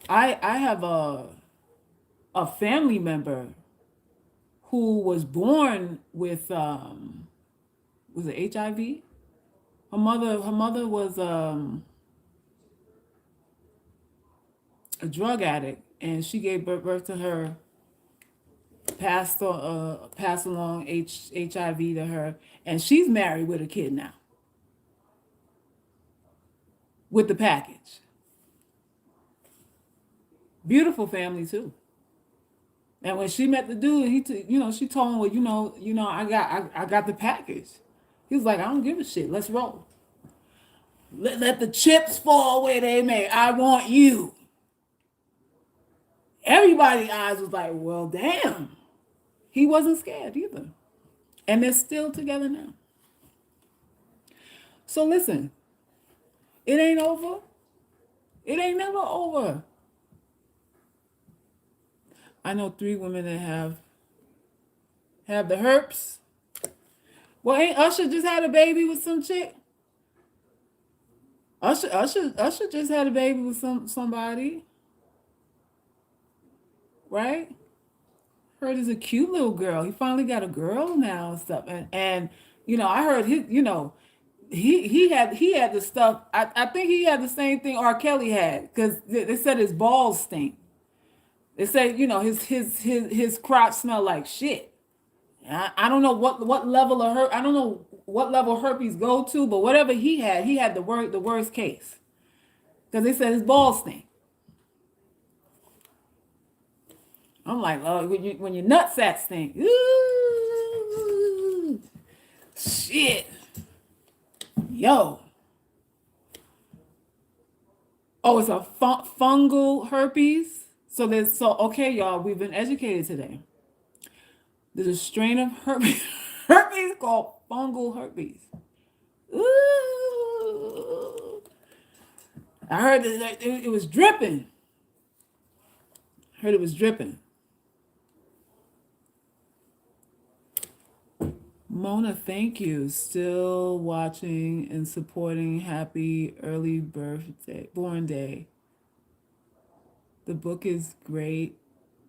I have a family member who was born with was it HIV? Her mother was a drug addict, and she gave birth to her, passed along HIV to her, and she's married with a kid now with the package. Beautiful family too. And when she met the dude, she told him, well, I got the package. He was like, I don't give a shit. Let's roll. Let the chips fall where they may. I want you. Everybody's eyes was like, well, damn. He wasn't scared either. And they're still together now. So listen, it ain't over. It ain't never over. I know 3 women that have the herpes. Well, ain't Usher just had a baby with some chick? Usher just had a baby with somebody, right? Heard he's a cute little girl. He finally got a girl now and stuff. And I heard he had the stuff. I think he had the same thing R. Kelly had, because they said his balls stink. They said his crotch smelled like shit. I don't know what level of I don't know what level herpes go to, but whatever he had the worst case, because they said his balls stink. I'm like, oh, when your nutsack stink, ooh, shit, yo. Oh, it's a fungal herpes. So okay, y'all, we've been educated today. There's a strain of herpes called fungal herpes. Ooh. I heard that it was dripping. Heard it was dripping. Mona, thank you. Still watching and supporting. Happy early born day. The book is great.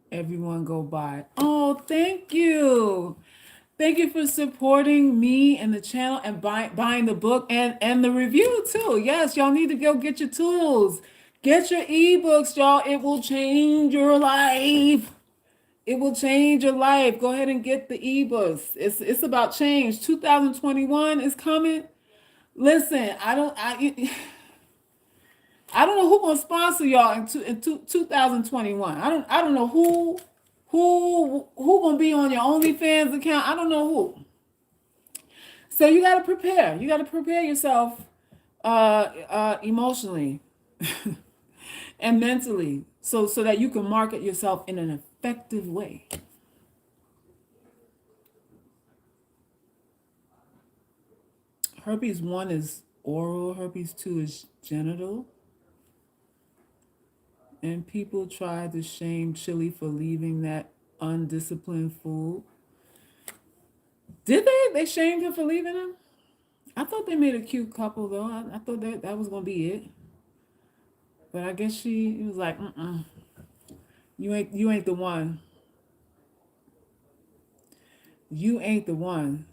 Everyone go buy. Oh, thank you. Thank you for supporting me and the channel and buying the book and the review too. Yes, y'all need to go get your tools. Get your ebooks, y'all. It will change your life. It will change your life. Go ahead and get the ebooks. It's about change. 2021 is coming. Listen, I don't know who's gonna sponsor y'all in 2021. I don't know who gonna be on your OnlyFans account. I don't know who. So you gotta prepare. You gotta prepare yourself emotionally and mentally, so that you can market yourself in an effective way. Herpes 1 is oral, herpes 2 is genital. and people tried to shame Chili for leaving that undisciplined fool. Did they? They shamed him for leaving him? I thought they made a cute couple though. I thought that was gonna be it. But I guess she was like, you ain't the one. You ain't the one.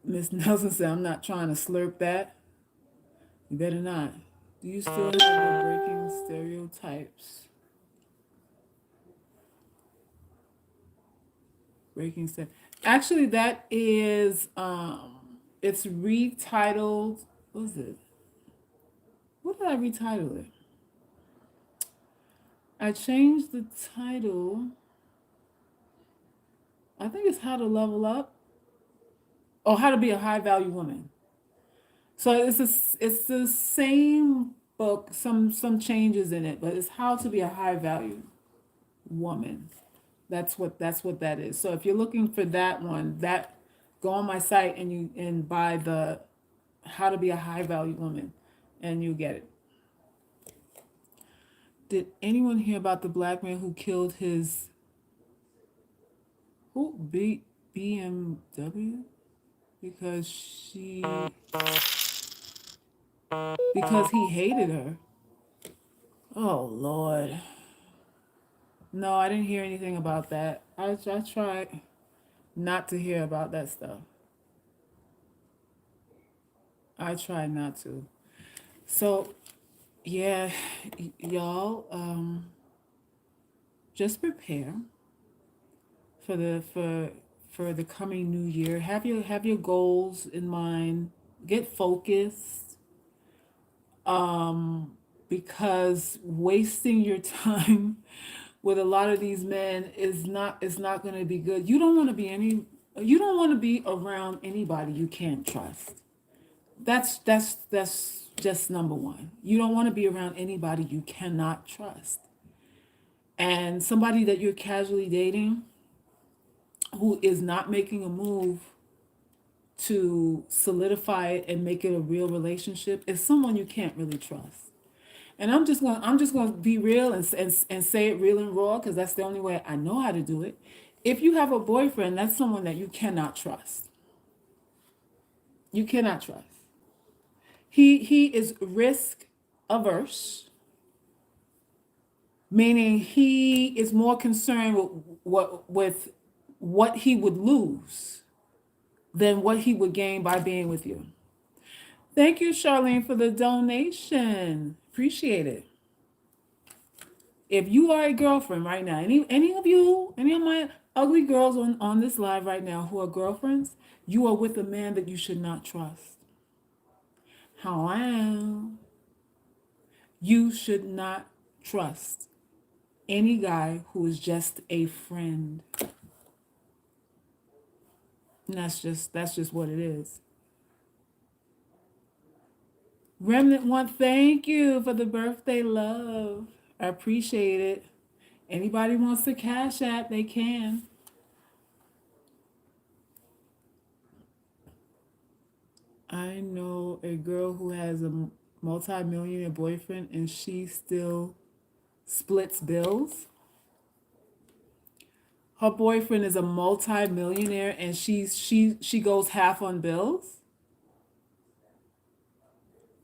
Miss Nelson said, I'm not trying to slurp that. You better not. Do you still have the breaking stereotypes? Breaking step. Actually, that is it's retitled. What is it? What did I retitle it? I changed the title. I think it's How to Level Up. Oh, How to Be a High Value Woman. So it's the same book, some changes in it, but it's How to Be a High Value Woman. That's what that is. So if you're looking for that one, that go on my site and buy the How to Be a High Value Woman, and you get it. Did anyone hear about the black man who killed his BMW because because he hated her? Oh Lord. No, I didn't hear anything about that. I tried not to hear about that stuff. I tried not to. So, yeah, y'all, just prepare for the coming new year. Have your goals in mind. Get focused. Because wasting your time with a lot of these men is not going to be good. You don't want to be around anybody you can't trust. That's just number one. You don't want to be around anybody you cannot trust. And somebody that you're casually dating who is not making a move to solidify it and make it a real relationship is someone you can't really trust. And I'm just going to be real and say it real and raw because that's the only way I know how to do it. If you have a boyfriend, that's someone that you cannot trust. You cannot trust. He is risk averse, meaning he is more concerned with what he would lose than what he would gain by being with you. Thank you, Charlene, for the donation. Appreciate it. If you are a girlfriend right now, any of my ugly girls on this live right now who are girlfriends, you are with a man that you should not trust. Hello. You should not trust any guy who is just a friend. And that's just what it is. Remnant One, thank you for the birthday love. I appreciate it. Anybody wants to cash app, they can. I know a girl who has a multi-millionaire boyfriend and she still splits bills. Her boyfriend is a multi-millionaire and she goes half on bills.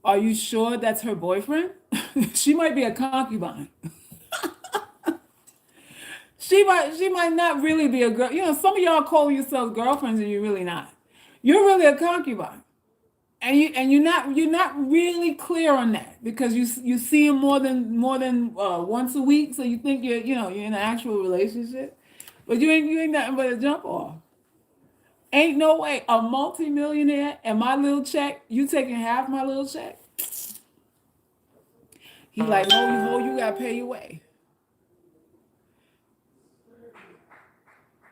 Are you sure that's her boyfriend? She might be a concubine. She might not really be a girl. You know, some of y'all call yourselves girlfriends and you're really not. You're really a concubine. And you're not really clear on that because you see him more than once a week, so you think you're in an actual relationship, but you ain't nothing but a jump off. Ain't no way a multimillionaire and my little check, you taking half my little check. He like, no, you gotta pay your way.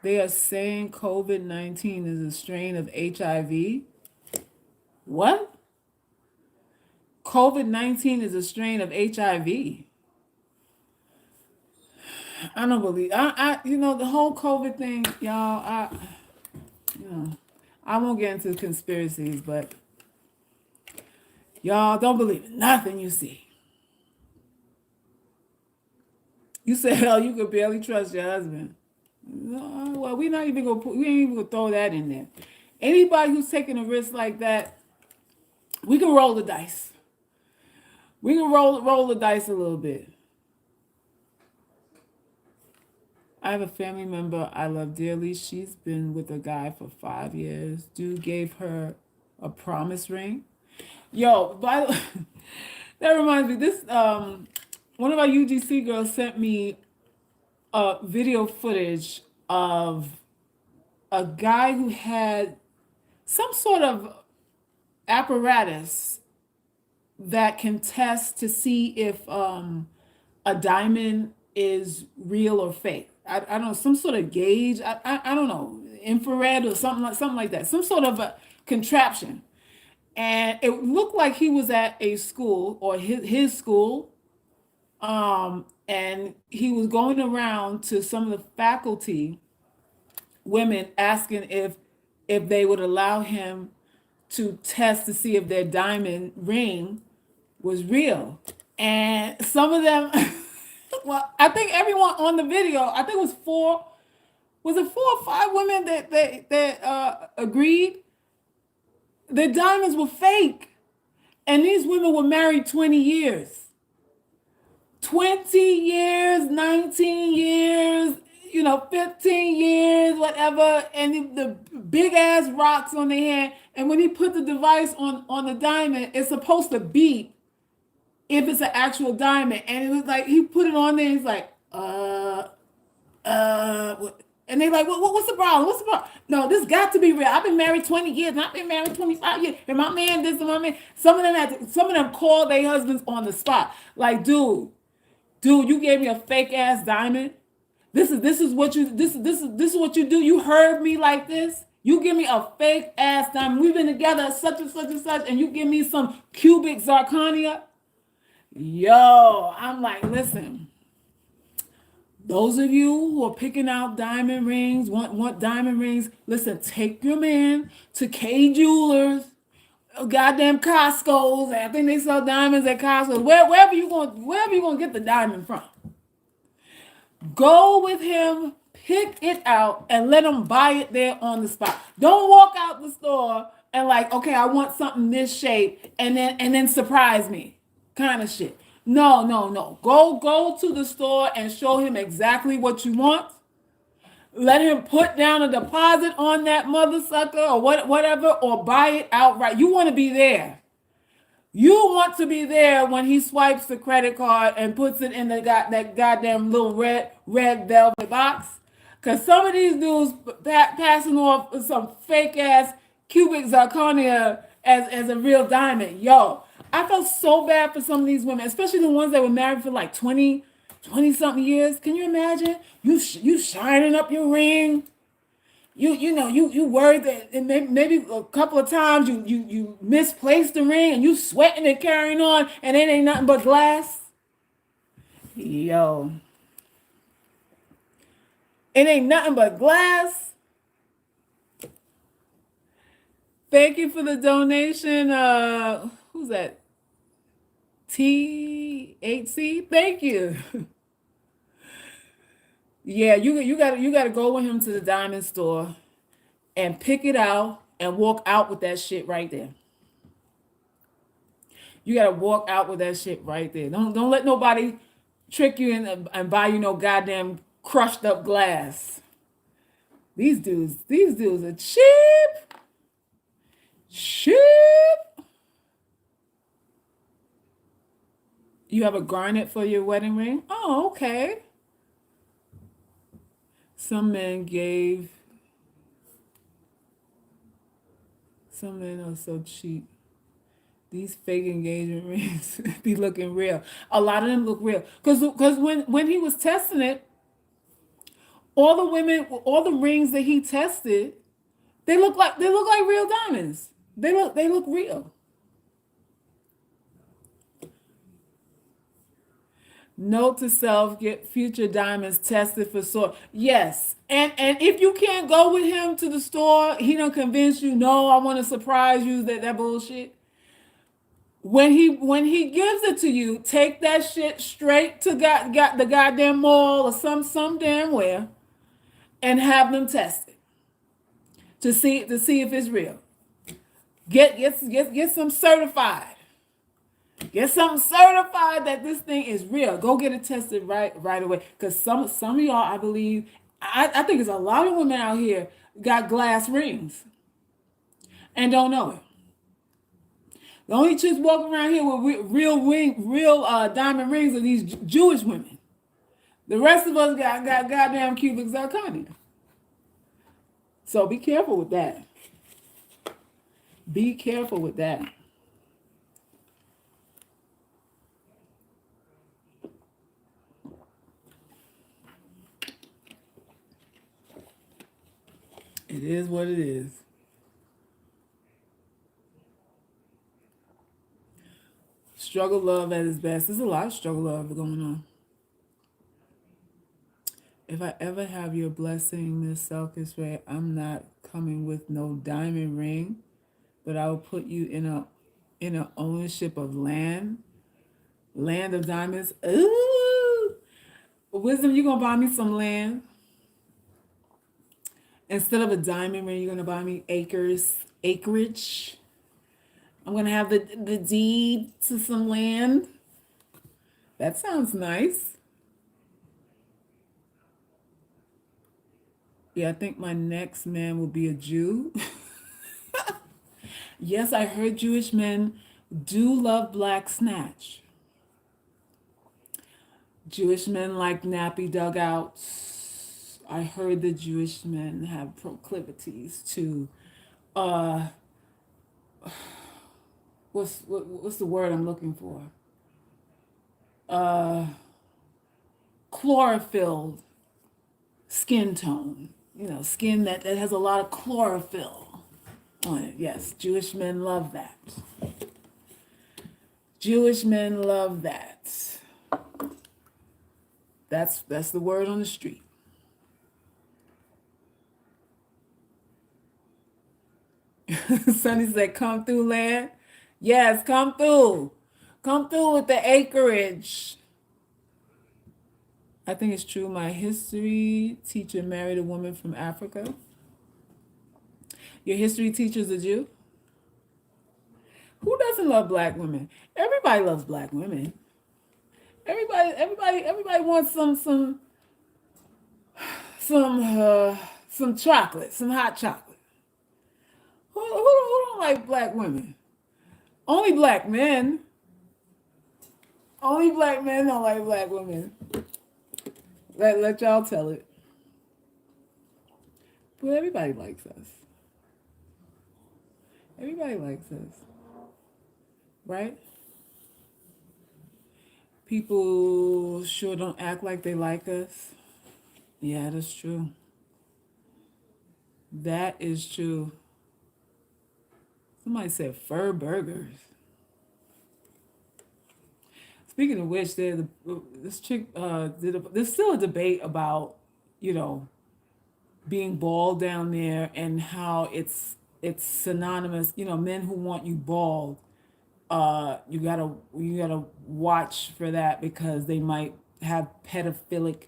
They are saying COVID-19 is a strain of HIV. What? COVID-19 is a strain of HIV. I don't believe the whole COVID thing, y'all. I won't get into conspiracies, but y'all don't believe in nothing you see. You said, "Oh, you could barely trust your husband." Well, we're not even gonna we ain't even gonna throw that in there. Anybody who's taking a risk like that, we can roll the dice. We can roll the dice a little bit. I have a family member I love dearly. She's been with a guy for 5 years. Dude gave her a promise ring. Yo, by the that reminds me, this one of our UGC girls sent me video footage of a guy who had some sort of apparatus that can test to see if a diamond is real or fake. I don't know, some sort of gauge. I don't know, infrared or something like that. Some sort of a contraption. And it looked like he was at a school or his school. And he was going around to some of the faculty women asking if they would allow him to test to see if their diamond ring was real. And some of them, well, I think everyone on the video, I think it was was it 4 or 5 women that agreed the diamonds were fake. And these women were married 20 years. 20 years, 19 years, 15 years, whatever, and the big ass rocks on their hand. And when he put the device on the diamond, it's supposed to beep if it's an actual diamond. And it was like, he put it on there, he's like, and they like, what's the problem? What's the problem? No, this got to be real. I've been married 20 years, and I've been married 25 years, and my man this and my man. Some of them called their husbands on the spot. Like, dude, you gave me a fake ass diamond. This is what you do. You heard me like this. You give me a fake ass diamond. We've been together such and such and such, and you give me some cubic zirconia. Yo, I'm like, listen. Those of you who are picking out diamond rings, want diamond rings, listen, take your man to K Jewelers, goddamn Costco's. I think they sell diamonds at Costco's. Wherever you gonna get the diamond from. Go with him, pick it out, and let him buy it there on the spot. Don't walk out the store and like, okay, I want something this shape, and then surprise me, kind of shit. No. Go to the store and show him exactly what you want. Let him put down a deposit on that mother sucker or whatever, or buy it outright. You want to be there. You want to be there when he swipes the credit card and puts it in that goddamn little red velvet box. Because some of these dudes passing off some fake ass cubic zirconia as a real diamond. Yo, I felt so bad for some of these women, especially the ones that were married for like 20 something years. Can you imagine? You shining up your ring. You worried that maybe a couple of times you misplaced the ring and you sweating and carrying on, and it ain't nothing but glass. Yo, it ain't nothing but glass. Thank you for the donation. Who's that? THC. Thank you. Yeah, you gotta go with him to the diamond store and pick it out and walk out with that shit right there. You gotta walk out with that shit right there. Don't let nobody trick you and buy you no goddamn crushed up glass. These dudes are cheap. You have a garnet for your wedding ring? Oh, okay. Some men are so cheap. These fake engagement rings be looking real. A lot of them look real. Because when he was testing it, all the rings that he tested, they look like real diamonds. They look real. Note to self, get future diamonds tested for sort. Yes. And if you can't go with him to the store, he don't convince you, no, I want to surprise you, that bullshit. When he gives it to you, take that shit straight to got the goddamn mall or some damn where, and have them tested to see if it's real. Get some certified. Get something certified that this thing is real. Go get it tested right away. Because some of y'all, I believe, I think there's a lot of women out here got glass rings and don't know it. The only chicks walking around here with real diamond rings are these Jewish women. The rest of us got goddamn cubic zirconia. So be careful with that. Be careful with that. It is what it is. Struggle love at its best. There's a lot of struggle love going on. If I ever have your blessing, Miss Selkish Ray, I'm not coming with no diamond ring, but I will put you in a ownership of land of diamonds. Ooh, Wisdom, you gonna buy me some land instead of a diamond ring. You're gonna buy me acreage. I'm gonna have the deed to some land. That sounds nice. Yeah, I think my next man will be a Jew. Yes, I heard Jewish men do love black snatch. Jewish men like nappy dugouts. I heard the Jewish men have proclivities to what's the word I'm looking for? Chlorophyll skin tone. Skin that has a lot of chlorophyll on it. Yes, Jewish men love that. Jewish men love that. That's the word on the street. Sonny said, come through, land. Yes, come through. Come through with the acreage. I think it's true. My history teacher married a woman from Africa. Your history teacher's a Jew? Who doesn't love black women? Everybody loves black women. Everybody wants some chocolate, some hot chocolate. Who don't like black women? Only black men. Only black men don't like black women. Let y'all tell it. But everybody likes us. Everybody likes us. Right? People sure don't act like they like us. Yeah, that's true. That is true. Somebody said fur burgers. Speaking of which, this chick there's still a debate about, being bald down there and how it's synonymous. Men who want you bald, you gotta watch for that because they might have pedophilic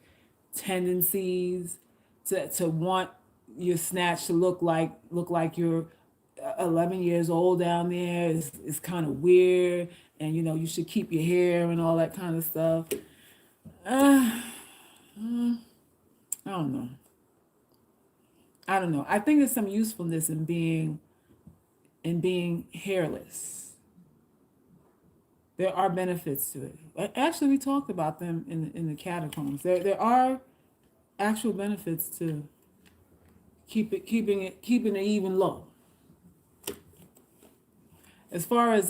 tendencies to want your snatch to look like you're 11 years old down there. Is kind of weird, and you should keep your hair and all that kind of stuff. I don't know. I think there's some usefulness in being hairless. There are benefits to it. Actually, we talked about them in the catacombs. There are actual benefits to keeping it even low. As far as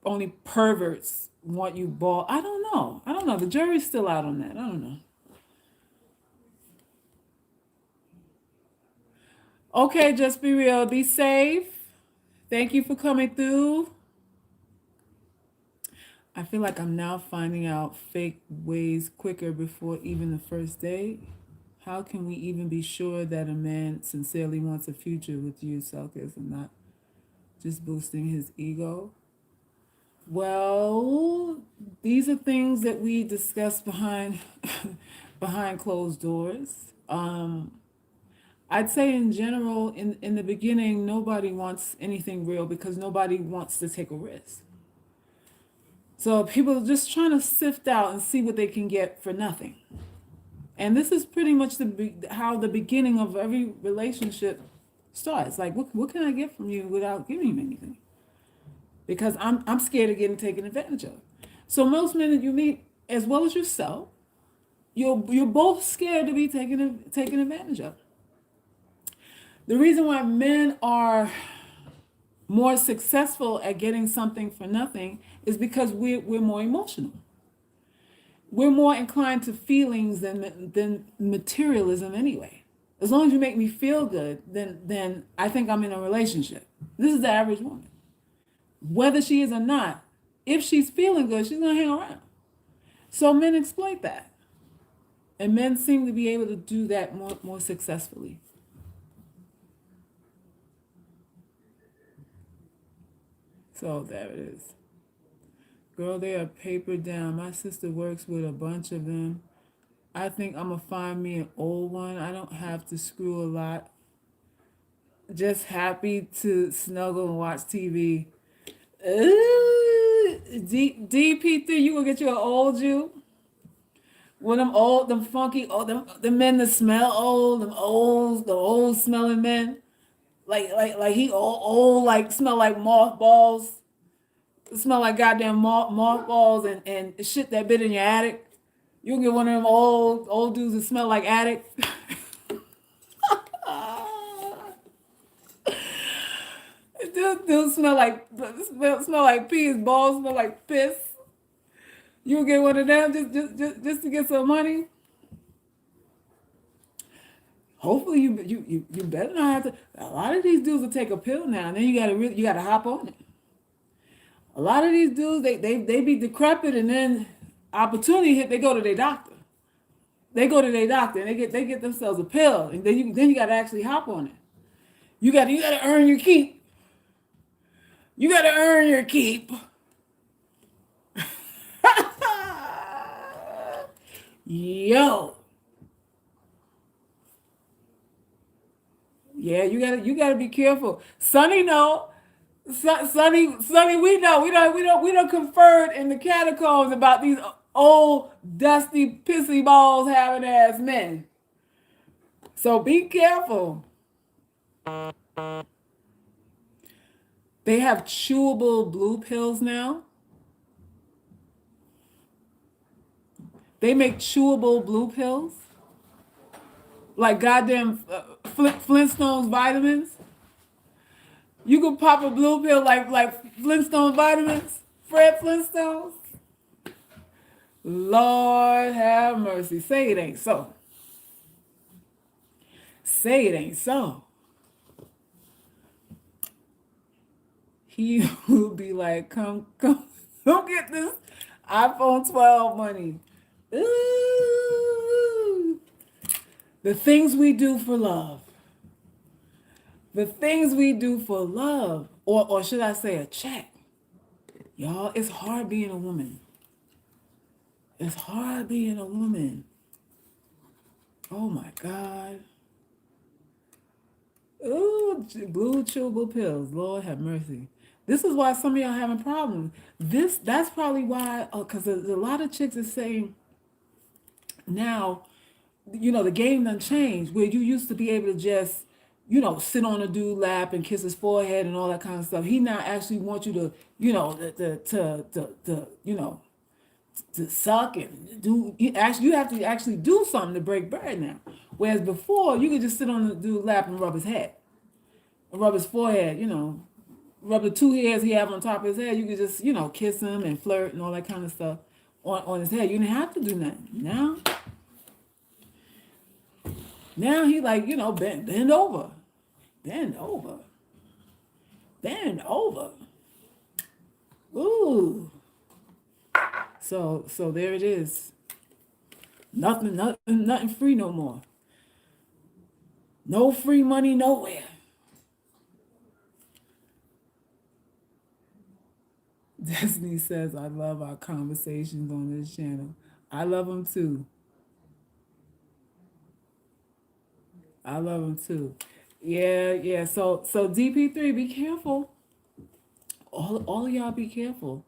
only perverts want you bald, I don't know. The jury's still out on that. I don't know. Okay, just be real. Be safe. Thank you for coming through. I feel like I'm now finding out fake ways quicker before even the first date. How can we even be sure that a man sincerely wants a future with you, Selkis, and not just boosting his ego. Well, these are things that we discuss behind behind closed doors. I'd say in general, in the beginning, nobody wants anything real because nobody wants to take a risk. So people are just trying to sift out and see what they can get for nothing. And this is pretty much how the beginning of every relationship starts. Like, what can I get from you without giving you anything? Because I'm scared of getting taken advantage of. So most men that you meet, as well as yourself, you're both scared to be taken advantage of. The reason why men are more successful at getting something for nothing is because we're more emotional. We're more inclined to feelings than materialism anyway. As long as you make me feel good, then I think I'm in a relationship. This is the average woman. Whether she is or not, if she's feeling good, she's gonna hang around. So men exploit that. And men seem to be able to do that more successfully. So there it is. Girl, they are papered down. My sister works with a bunch of them. I think I'm going to find me an old one. I don't have to screw a lot. Just happy to snuggle and watch TV. DP3, you gonna get you an old Jew? One of them old, them funky, old, them men that smell old, the old smelling men. Like he old, like smell like mothballs. Smell like goddamn mothballs and shit that bit in your attic. You get one of them old dudes that smell like attic. Dude smell like pee. His balls smell like piss. You get one of them just to get some money. Hopefully you better not have to. A lot of these dudes will take a pill now, and then you gotta hop on it. A lot of these dudes they be decrepit, and then opportunity hit, they go to their doctor. They go to their doctor and they get themselves a pill, and then you gotta actually hop on it. You gotta earn your keep. You gotta earn your keep. Yo. Yeah, you gotta be careful. Sonny, no. Sonny, we know. We don't conferred in the catacombs about these old, dusty, pissy balls having ass men. So be careful. They have chewable blue pills now. They make chewable blue pills. Like goddamn Flintstones vitamins. You can pop a blue pill like Flintstone vitamins. Fred Flintstone. Lord have mercy. Say it ain't so. Say it ain't so. He will be like, come get this iPhone 12 money. Ooh. The things we do for love. The things we do for love. Or should I say a check? Y'all, it's hard being a woman. It's hard being a woman. Oh my God. Ooh, blue chewable pills. Lord have mercy. This is why some of y'all having problems. That's probably why, because a lot of chicks are saying now, the game done changed where you used to be able to just, sit on a dude's lap and kiss his forehead and all that kind of stuff. He now actually wants you to, to suck and do. You have to actually do something to break bread now. Whereas before, you could just sit on the dude's lap and rub his head, and rub his forehead, rub the two hairs he have on top of his head. You could just, kiss him and flirt and all that kind of stuff on his head. You didn't have to do nothing. Now he like, bend over. Bend over. Bend over. Ooh. So there it is. Nothing free no more. No free money nowhere. Destiny says, I love our conversations on this channel. I love them too. I love them too. Yeah, yeah. So DP3, be careful. All of y'all be careful.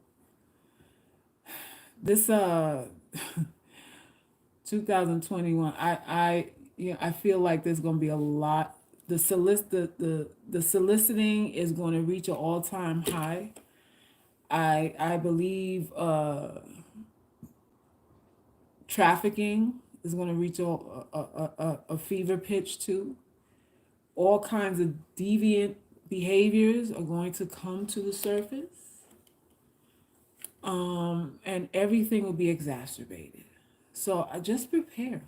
This 2021, I feel like there's gonna be a lot. The soliciting is going to reach an all-time high. I believe trafficking is going to reach a fever pitch too. All kinds of deviant behaviors are going to come to the surface, and everything will be exacerbated. So just prepare.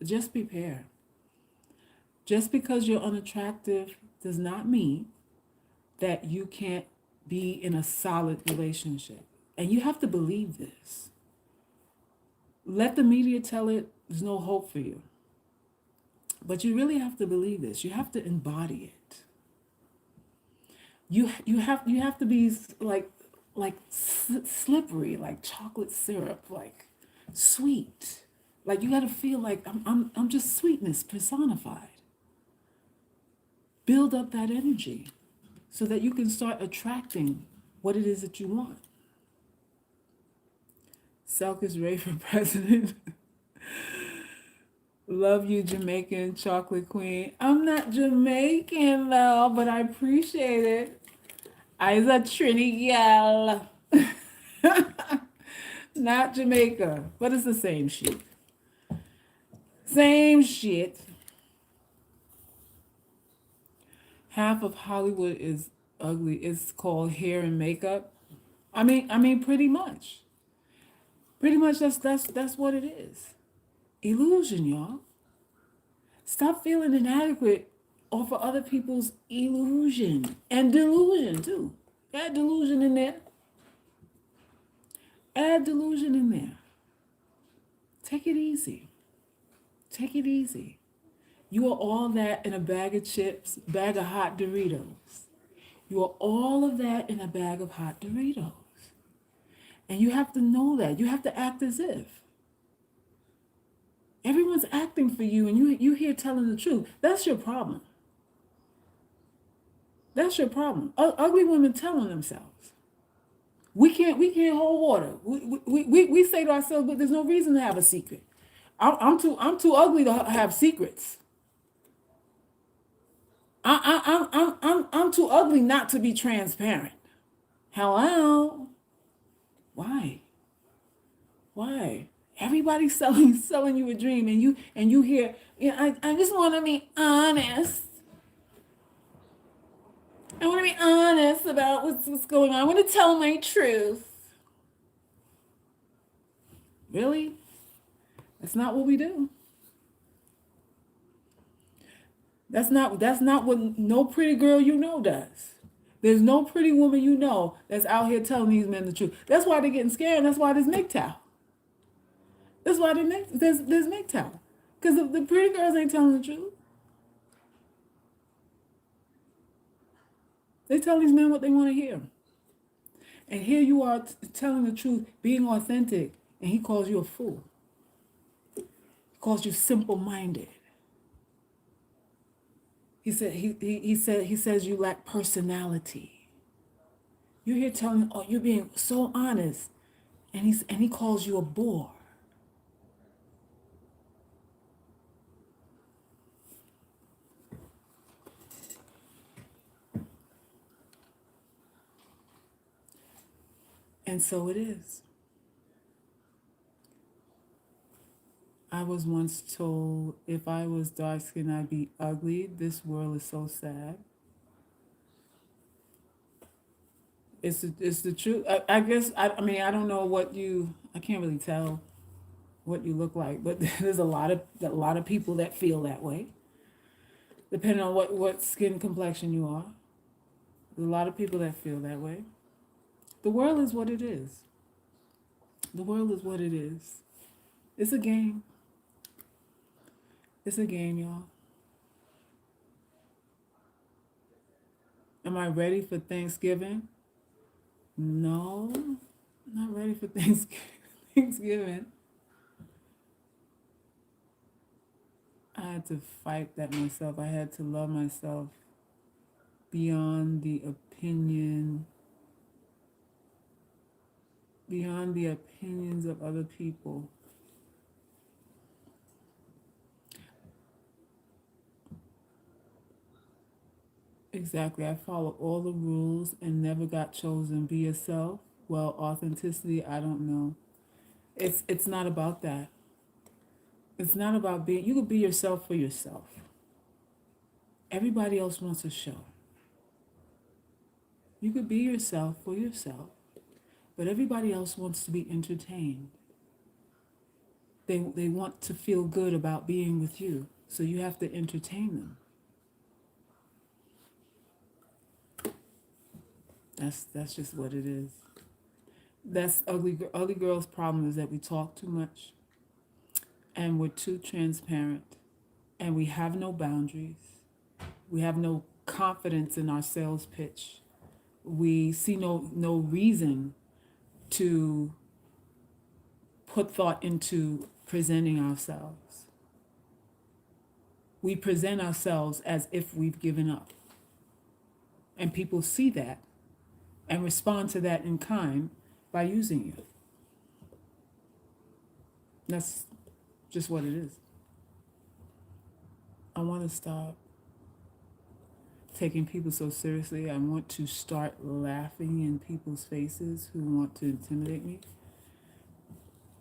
Just prepare. Just because you're unattractive does not mean that you can't be in a solid relationship. And you have to believe this. Let the media tell it there's no hope for you. But you really have to believe this. You have to embody it. You have to be like slippery, like chocolate syrup, like sweet. Like you got to feel like I'm just sweetness personified. Build up that energy so that you can start attracting what it is that you want. Selk is ready for president. Love you, Jamaican chocolate queen. I'm not Jamaican though, but I appreciate it. I's a Trini gal. Not Jamaica, but it's the same shit. Same shit. Half of Hollywood is ugly. It's called hair and makeup. I mean, pretty much. Pretty much that's what it is. Illusion, y'all. Stop feeling inadequate off of other people's illusion and delusion too. Add delusion in there. Add delusion in there. Take it easy. Take it easy. You are all that in a bag of chips, bag of hot Doritos. You are all of that in a bag of hot Doritos. And you have to know that. You have to act as if. Everyone's acting for you and you here telling the truth. That's your problem. That's your problem. Ugly women telling themselves. We can't hold water. We say to ourselves, but there's no reason to have a secret. I'm too ugly to have secrets. I'm too ugly not to be transparent. Hello? Why? Why? Everybody's selling you a dream, and you hear, I just want to be honest. I want to be honest about what's going on. I want to tell my truth. Really? That's not what we do. That's not what no pretty girl you know does. There's no pretty woman you know that's out here telling these men the truth. That's why they're getting scared. And that's why there's MGTOW. That's why there's MGTOW. Because the pretty girls ain't telling the truth. They tell these men what they want to hear. And here you are telling the truth, being authentic, and he calls you a fool. He calls you simple-minded. He says you lack personality. You're here telling, oh, you're being so honest, and he calls you a bore. And so it is. I was once told if I was dark skinned, I'd be ugly. This world is so sad. It's the truth. I guess, I mean, I don't know I can't really tell what you look like, but there's a lot of people that feel that way, depending on what skin complexion you are. There's a lot of people that feel that way. The world is what it is. The world is what it is. It's a game. It's a game, y'all. Am I ready for Thanksgiving? No, not ready for Thanksgiving. Thanksgiving. I had to fight that myself. I had to love myself beyond the opinion, beyond the opinions of other people. Exactly. I followed all the rules and never got chosen. Be yourself. Well, authenticity, I don't know. It's not about that. It's not about being, you could be yourself for yourself. Everybody else wants a show. You could be yourself for yourself, but everybody else wants to be entertained. They want to feel good about being with you, so you have to entertain them. That's just what it is. That's ugly girl's problem is that we talk too much and we're too transparent and we have no boundaries. We have no confidence in our sales pitch. We see no reason to put thought into presenting ourselves. We present ourselves as if we've given up. And people see that and respond to that in kind by using you. That's just what it is. I want to stop taking people so seriously. I want to start laughing in people's faces who want to intimidate me.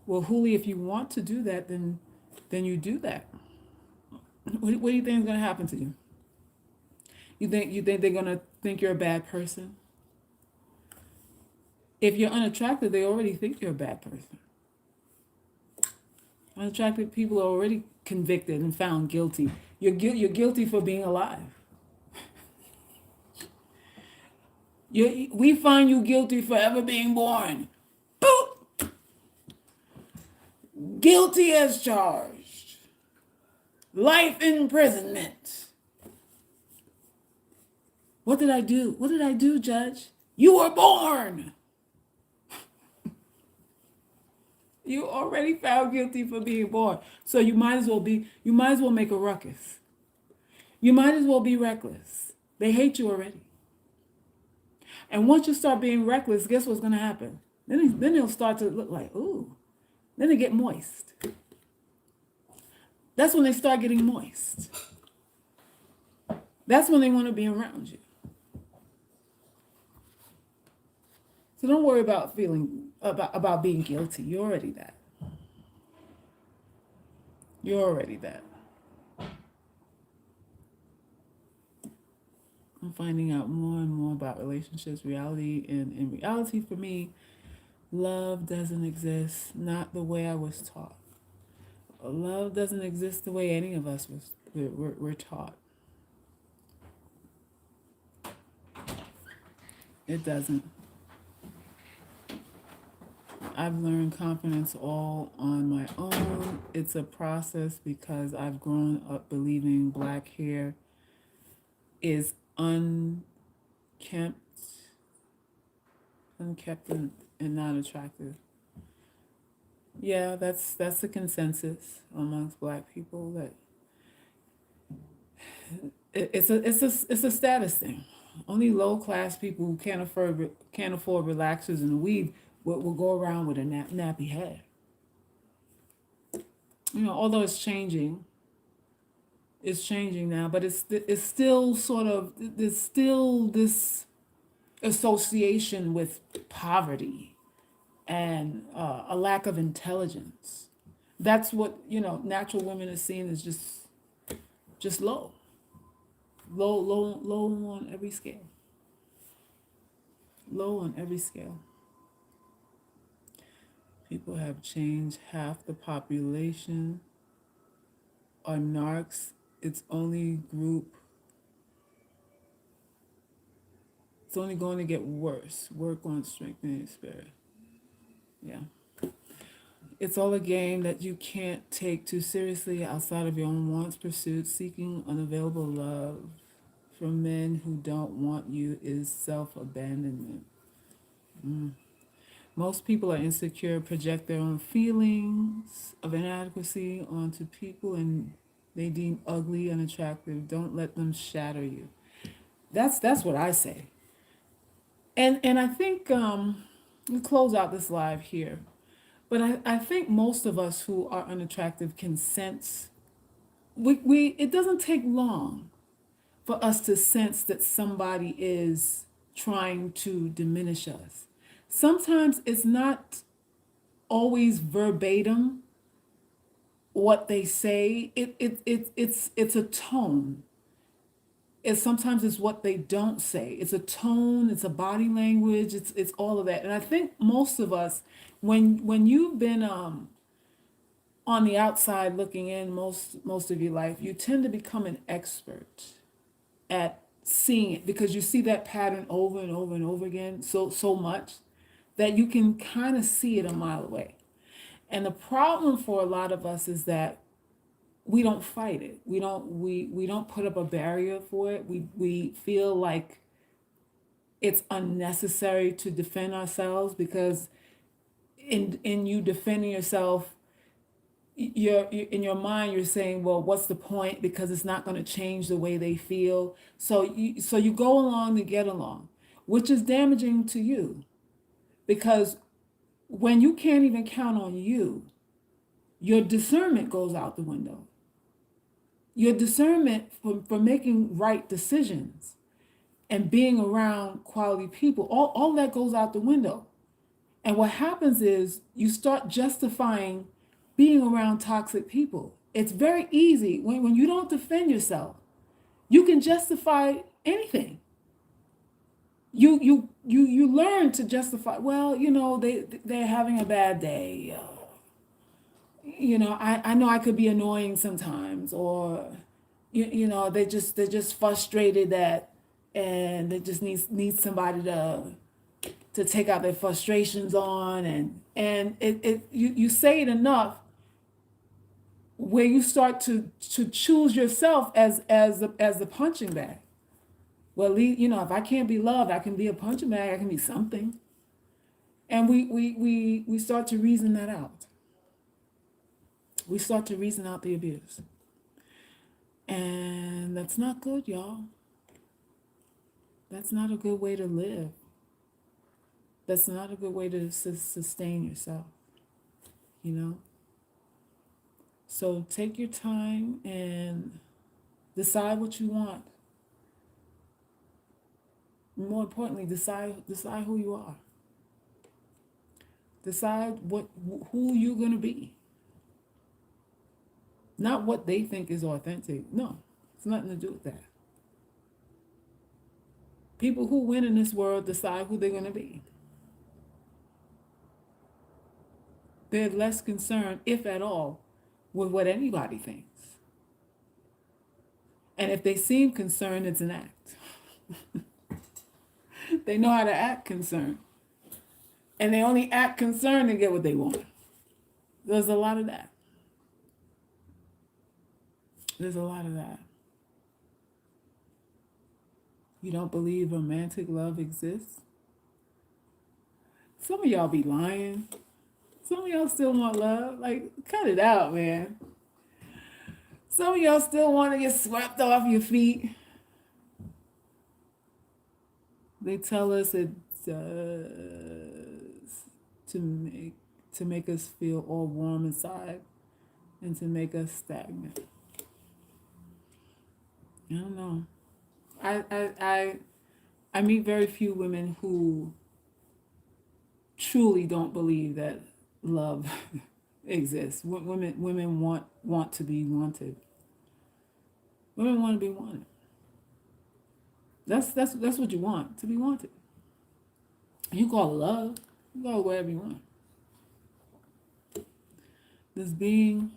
Well, Huli, if you want to do that, then you do that. What do you think is going to happen to you? You think they're going to think you're a bad person? If you're unattractive, they already think you're a bad person. Unattractive people are already convicted and found guilty. You're guilty for being alive. We find you guilty for ever being born. Boop! Guilty as charged. Life imprisonment. What did I do? What did I do, Judge? You were born. You already found guilty for being born. So you might as well make a ruckus. You might as well be reckless. They hate you already. And once you start being reckless, guess what's going to happen? Then they'll start to look like, ooh. Then they get moist. That's when they start getting moist. That's when they want to be around you. So don't worry about feeling about being guilty. You're already that. You're already that. I'm finding out more and more about relationships, reality, and in reality for me, love doesn't exist, not the way I was taught. Love doesn't exist the way any of us were taught. It doesn't. I've learned confidence all on my own. It's a process because I've grown up believing black hair is unkept and not attractive. Yeah, that's the consensus amongst black people that it's a status thing. Only low class people who can't afford relaxers and weave will go around with a nappy head. Although it's changing now, but it's still sort of, there's still this association with poverty and a lack of intelligence. That's what natural women are seen as just low on every scale. Low on every scale. People have changed. Half the population are narcs. It's only going to get worse. Work on strengthening your spirit. Yeah. It's all a game that you can't take too seriously outside of your own wants, pursuits. Seeking unavailable love from men who don't want you is self-abandonment. Most people are insecure, project their own feelings of inadequacy onto people and they deem ugly, unattractive. Don't let them shatter you. That's what I say. And I think we close out this live here. But I think most of us who are unattractive can sense we it doesn't take long for us to sense that somebody is trying to diminish us. Sometimes it's not always verbatim what they say. It's a tone. It's sometimes it's what they don't say. It's a tone, it's a body language, it's all of that. And I think most of us, when you've been on the outside looking in most of your life, you tend to become an expert at seeing it because you see that pattern over and over and over again so much that you can kind of see it a mile away. And the problem for a lot of us is that we don't fight it. We don't put up a barrier for it. We feel like it's unnecessary to defend ourselves because in you defending yourself, you're in your mind you're saying, well, what's the point, because it's not going to change the way they feel. So you go along to get along, which is damaging to you because when you can't even count on you, your discernment goes out the window. Your discernment for making right decisions and being around quality people, all that goes out the window. And what happens is you start justifying being around toxic people. It's very easy when you don't defend yourself, you can justify anything. You learn to justify, well, they're having a bad day. I know I could be annoying sometimes, or they're just frustrated that, and they just need somebody to take out their frustrations on, and you say it enough where you start to choose yourself as the punching bag. Well, if I can't be loved, I can be a punching bag. I can be something, and we start to reason that out. We start to reason out the abuse, and that's not good, y'all. That's not a good way to live. That's not a good way to sustain yourself, you know? So take your time and decide what you want. More importantly, decide who you are. Decide who you're going to be. Not what they think is authentic. No, it's nothing to do with that. People who win in this world decide who they're going to be. They're less concerned, if at all, with what anybody thinks. And if they seem concerned, it's an act. They know how to act concerned. And they only act concerned to get what they want. There's a lot of that. There's a lot of that. You don't believe romantic love exists? Some of y'all be lying. Some of y'all still want love. Like, cut it out, man. Some of y'all still want to get swept off your feet. They tell us it does to make us feel all warm inside and to make us stagnant. I don't know. I meet very few women who truly don't believe that love exists. Women want to be wanted. Women want to be wanted. That's what you want, to be wanted. You call it love. You call it whatever you want. Does being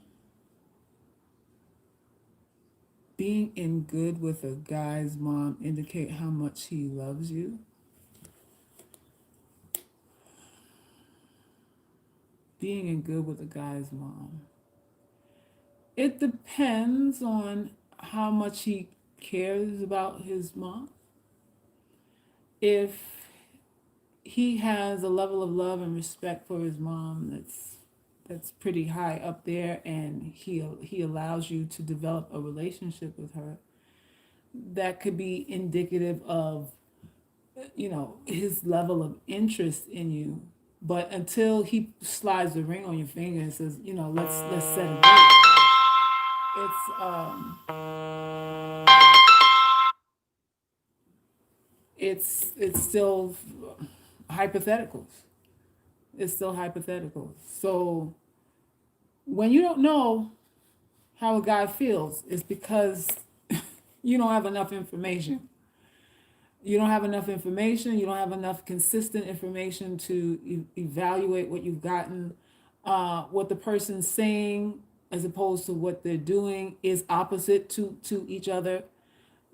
in good with a guy's mom indicate how much he loves you? Being in good with a guy's mom. It depends on how much he cares about his mom. If he has a level of love and respect for his mom that's pretty high up there, and he allows you to develop a relationship with her that could be indicative of, his level of interest in you. But until he slides the ring on your finger and says, let's set a date, it's it's still hypotheticals. It's still hypothetical. So when you don't know how a guy feels, it's because you don't have enough information. You don't have enough information. You don't have enough consistent information to evaluate what you've gotten. What the person's saying as opposed to what they're doing is opposite to each other.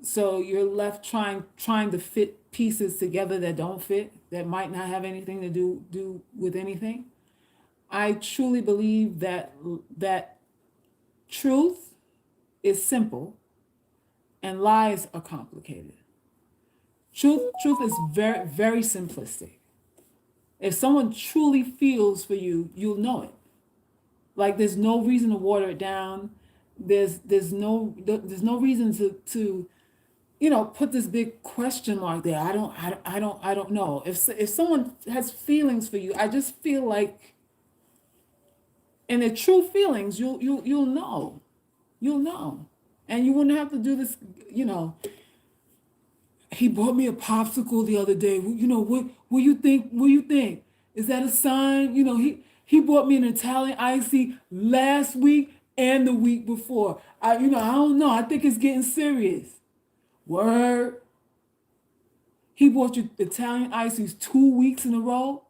So you're left trying to fit pieces together that don't fit, that might not have anything to do with anything. I truly believe that truth is simple and lies are complicated. Truth is very very simplistic. If someone truly feels for you, you'll know it. Like there's no reason to water it down. There's no reason to put this big question mark there. I don't know. If someone has feelings for you, I just feel like, and their true feelings, you'll know. You'll know. And you wouldn't have to do this, he bought me a popsicle the other day. What you think? What you think? Is that a sign? He bought me an Italian icy last week and the week before. I don't know. I think it's getting serious. Word. He bought you Italian ices 2 weeks in a row.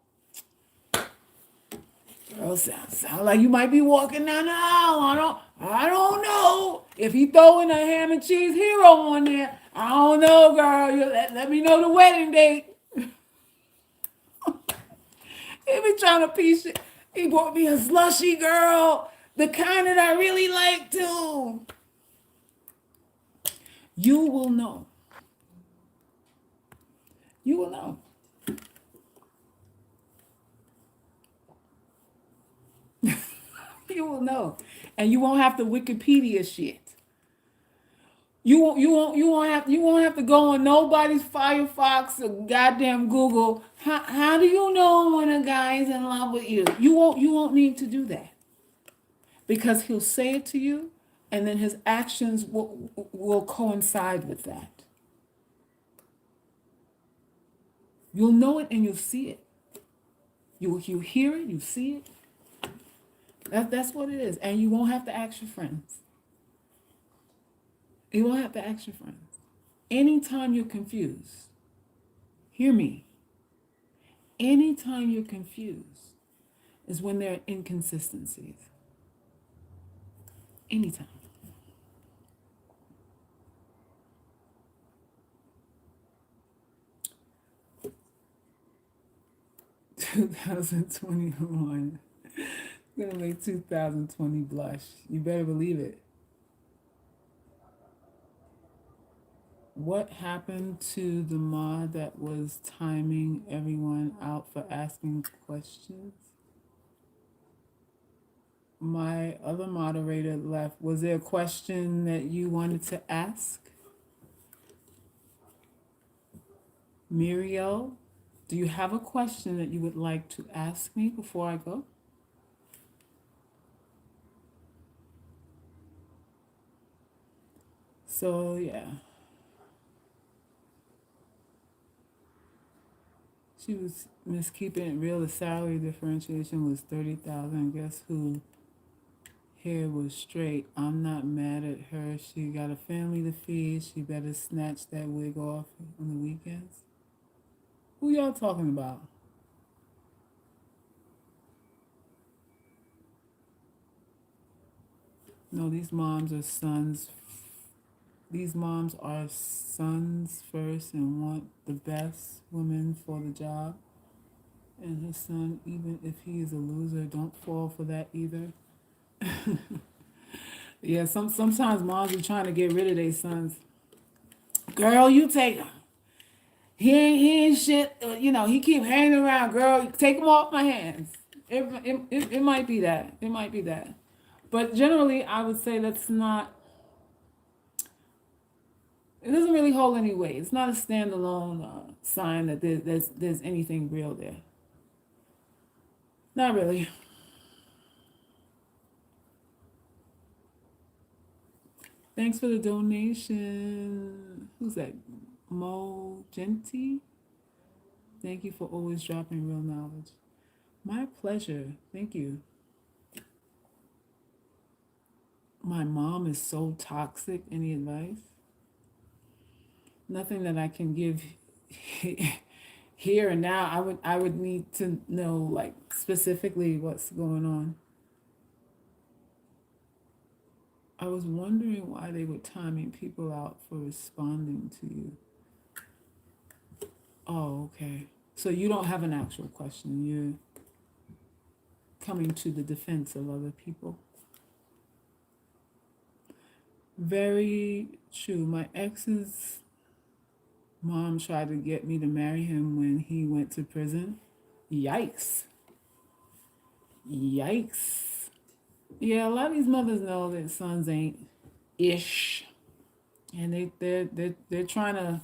Girl, sound like you might be walking down the aisle. I don't know. If he throwing a ham and cheese hero on there, I don't know, girl. You let me know the wedding date. He be trying to piece it. He bought me a slushy, girl. The kind that I really like too. You will know. You will know. You will know. And you won't have to Wikipedia shit. You won't have to go on nobody's Firefox or goddamn Google. How do you know when a guy is in love with you? You won't need to do that. Because he'll say it to you, and then his actions will coincide with that. You'll know it and you'll see it. You hear it, you see it. That's what it is. And you won't have to ask your friends. You won't have to ask your friends. Anytime you're confused, hear me. Anytime you're confused is when there are inconsistencies. Anytime. (2021) gonna make 2020 blush. You better believe it. What happened to the mod that was timing everyone out for asking questions? My other moderator left. Was there a question that you wanted to ask? Muriel, do you have a question that you would like to ask me before I go? So, yeah. She was Miss Keeping It Real. The salary differentiation was 30,000. Guess who? Hair was straight. I'm not mad at her. She got a family to feed. She better snatch that wig off on the weekends. Who y'all talking about? No, these moms are sons. These moms are sons first and want the best woman for the job. And his son, even if he is a loser, don't fall for that either. Yeah, sometimes moms are trying to get rid of their sons. Girl, you take them. He ain't shit. He keep hanging around, girl. Take him off my hands. It might be that. It might be that. But generally, I would say that's not. It doesn't really hold any weight. It's not a standalone sign that there's anything real there. Not really. Thanks for the donation. Who's that? Mo Genti. Thank you for always dropping real knowledge. My pleasure. Thank you. My mom is so toxic. Any advice? Nothing that I can give here and now. I would need to know like specifically what's going on. I was wondering why they were timing people out for responding to you. Oh, okay. So you don't have an actual question. You're coming to the defense of other people. Very true. My ex's mom tried to get me to marry him when he went to prison. Yikes. Yikes. Yeah, a lot of these mothers know that sons ain't ish. And they're trying to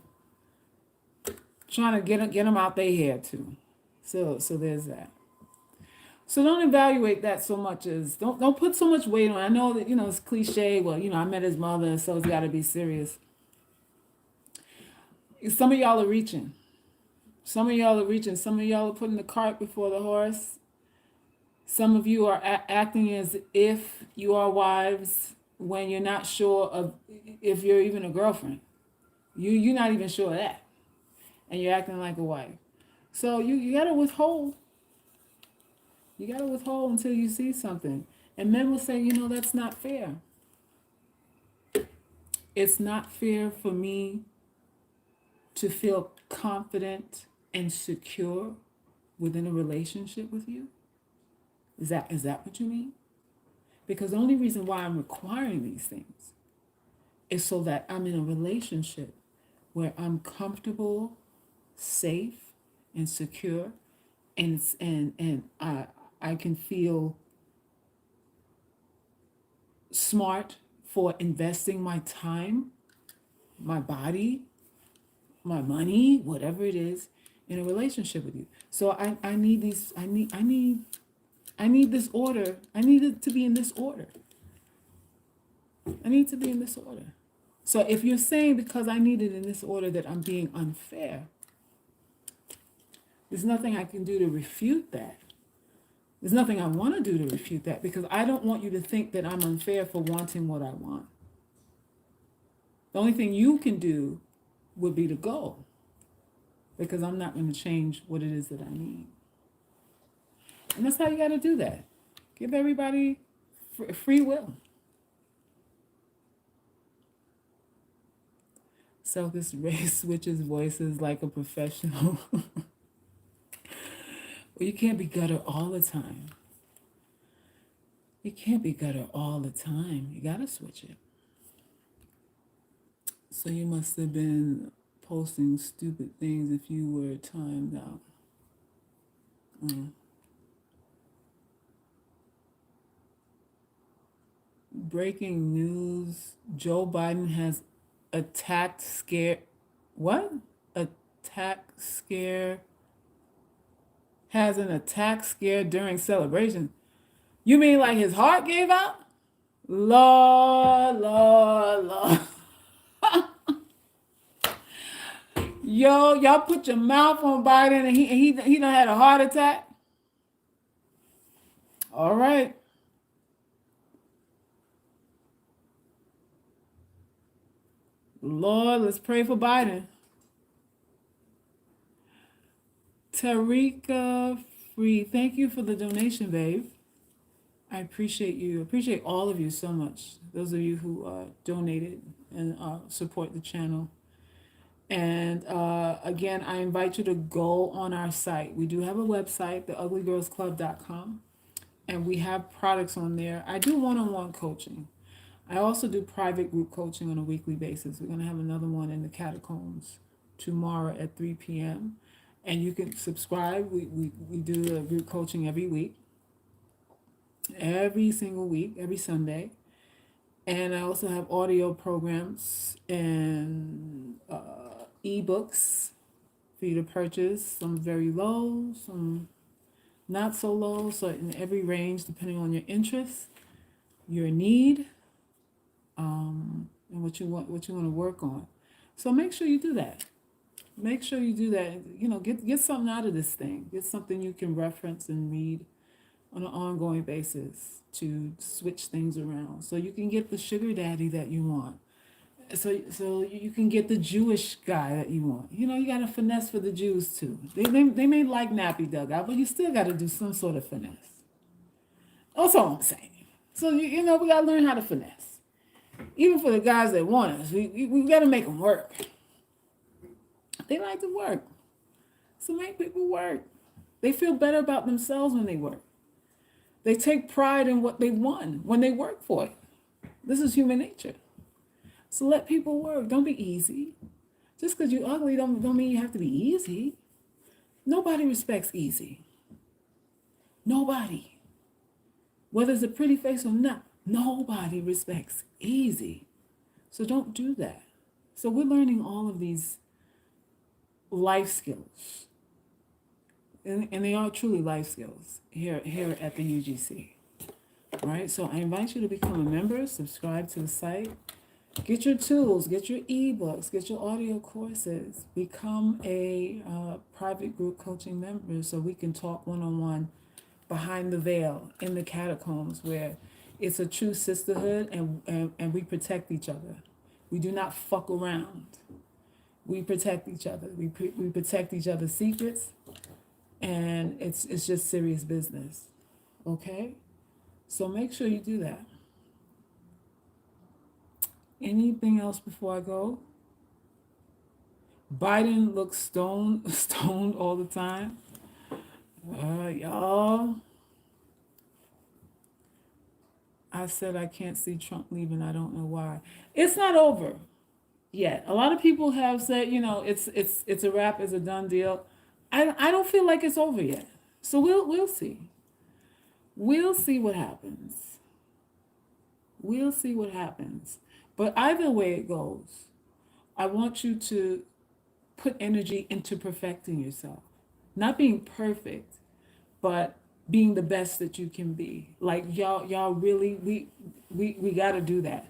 get them out their hair too. So there's that. So don't evaluate that so much as don't put so much weight on. I know that it's cliche. Well, I met his mother, so it's got to be serious. Some of y'all are reaching. Some of y'all are reaching. Some of y'all are putting the cart before the horse. Some of you are acting as if you are wives when you're not sure of if you're even a girlfriend. You're not even sure of that, and you're acting like a wife. So you gotta withhold. You gotta withhold until you see something. And men will say, that's not fair. It's not fair for me to feel confident and secure within a relationship with you. Is that what you mean? Because the only reason why I'm requiring these things is so that I'm in a relationship where I'm comfortable, safe, and secure, and I can feel smart for investing my time, my body, my money, whatever it is, in a relationship with you. So I need these. I need this order. I need it to be in this order. I need to be in this order. So if you're saying because I need it in this order that I'm being unfair, there's nothing I can do to refute that. There's nothing I want to do to refute that because I don't want you to think that I'm unfair for wanting what I want. The only thing you can do would be to go because I'm not going to change what it is that I need. And that's how you got to do that. Give everybody free will. So this race switches voices like a professional. Well, you can't be gutter all the time. You can't be gutter all the time. You got to switch it. So you must have been posting stupid things if you were timed out. Breaking news. Joe Biden has attacked scare. What? Attack scare. Has an attack scare during celebration. You mean like his heart gave out? Lord, Lord, Lord. Yo, y'all put your mouth on Biden and he done had a heart attack? All right. Lord, let's pray for Biden. Tarika Free, thank you for the donation, babe. I appreciate you. Appreciate all of you so much. Those of you who donated and support the channel. And again, I invite you to go on our site. We do have a website, theuglygirlsclub.com, and we have products on there. I do one-on-one coaching. I also do private group coaching on a weekly basis. We're going to have another one in the catacombs tomorrow at 3 p.m. And you can subscribe. We do a group coaching every single week, every Sunday. And I also have audio programs and ebooks for you to purchase. Some very low, some not so low. So in every range, depending on your interest, your need, and what you want to work on. So make sure you do that. Make sure you do that. You know, get something out of this thing. Get something you can reference and read on an ongoing basis to switch things around. So you can get the sugar daddy that you want. So you can get the Jewish guy that you want. You know, you got to finesse for the Jews too. They may like nappy dugout, but you still got to do some sort of finesse. That's all I'm saying. So you know, we got to learn how to finesse. Even for the guys that want us, we got to make them work. They like to work. So make people work. They feel better about themselves when they work. They take pride in what they won when they work for it. This is human nature. So let people work. Don't be easy. Just because you're ugly don't mean you have to be easy. Nobody respects easy. Nobody. Whether it's a pretty face or not, nobody respects easy. So don't do that. So we're learning all of these life skills. And they are truly life skills here at the UGC. All right, so I invite you to become a member, subscribe to the site, get your tools, get your ebooks, get your audio courses, become a private group coaching member so we can talk one-on-one behind the veil in the catacombs where it's a true sisterhood and we protect each other. We do not fuck around. We protect each other. We protect each other's secrets. And it's just serious business, okay? So make sure you do that. Anything else before I go? Biden looks stoned all the time. Y'all. I said I can't see Trump leaving. I don't know why. It's not over yet. A lot of people have said, you know, it's a wrap, it's a done deal. I don't feel like it's over yet. So we'll see. We'll see what happens. We'll see what happens. But either way it goes, I want you to put energy into perfecting yourself. Not being perfect, but being the best that you can be. Like y'all really we got to do that.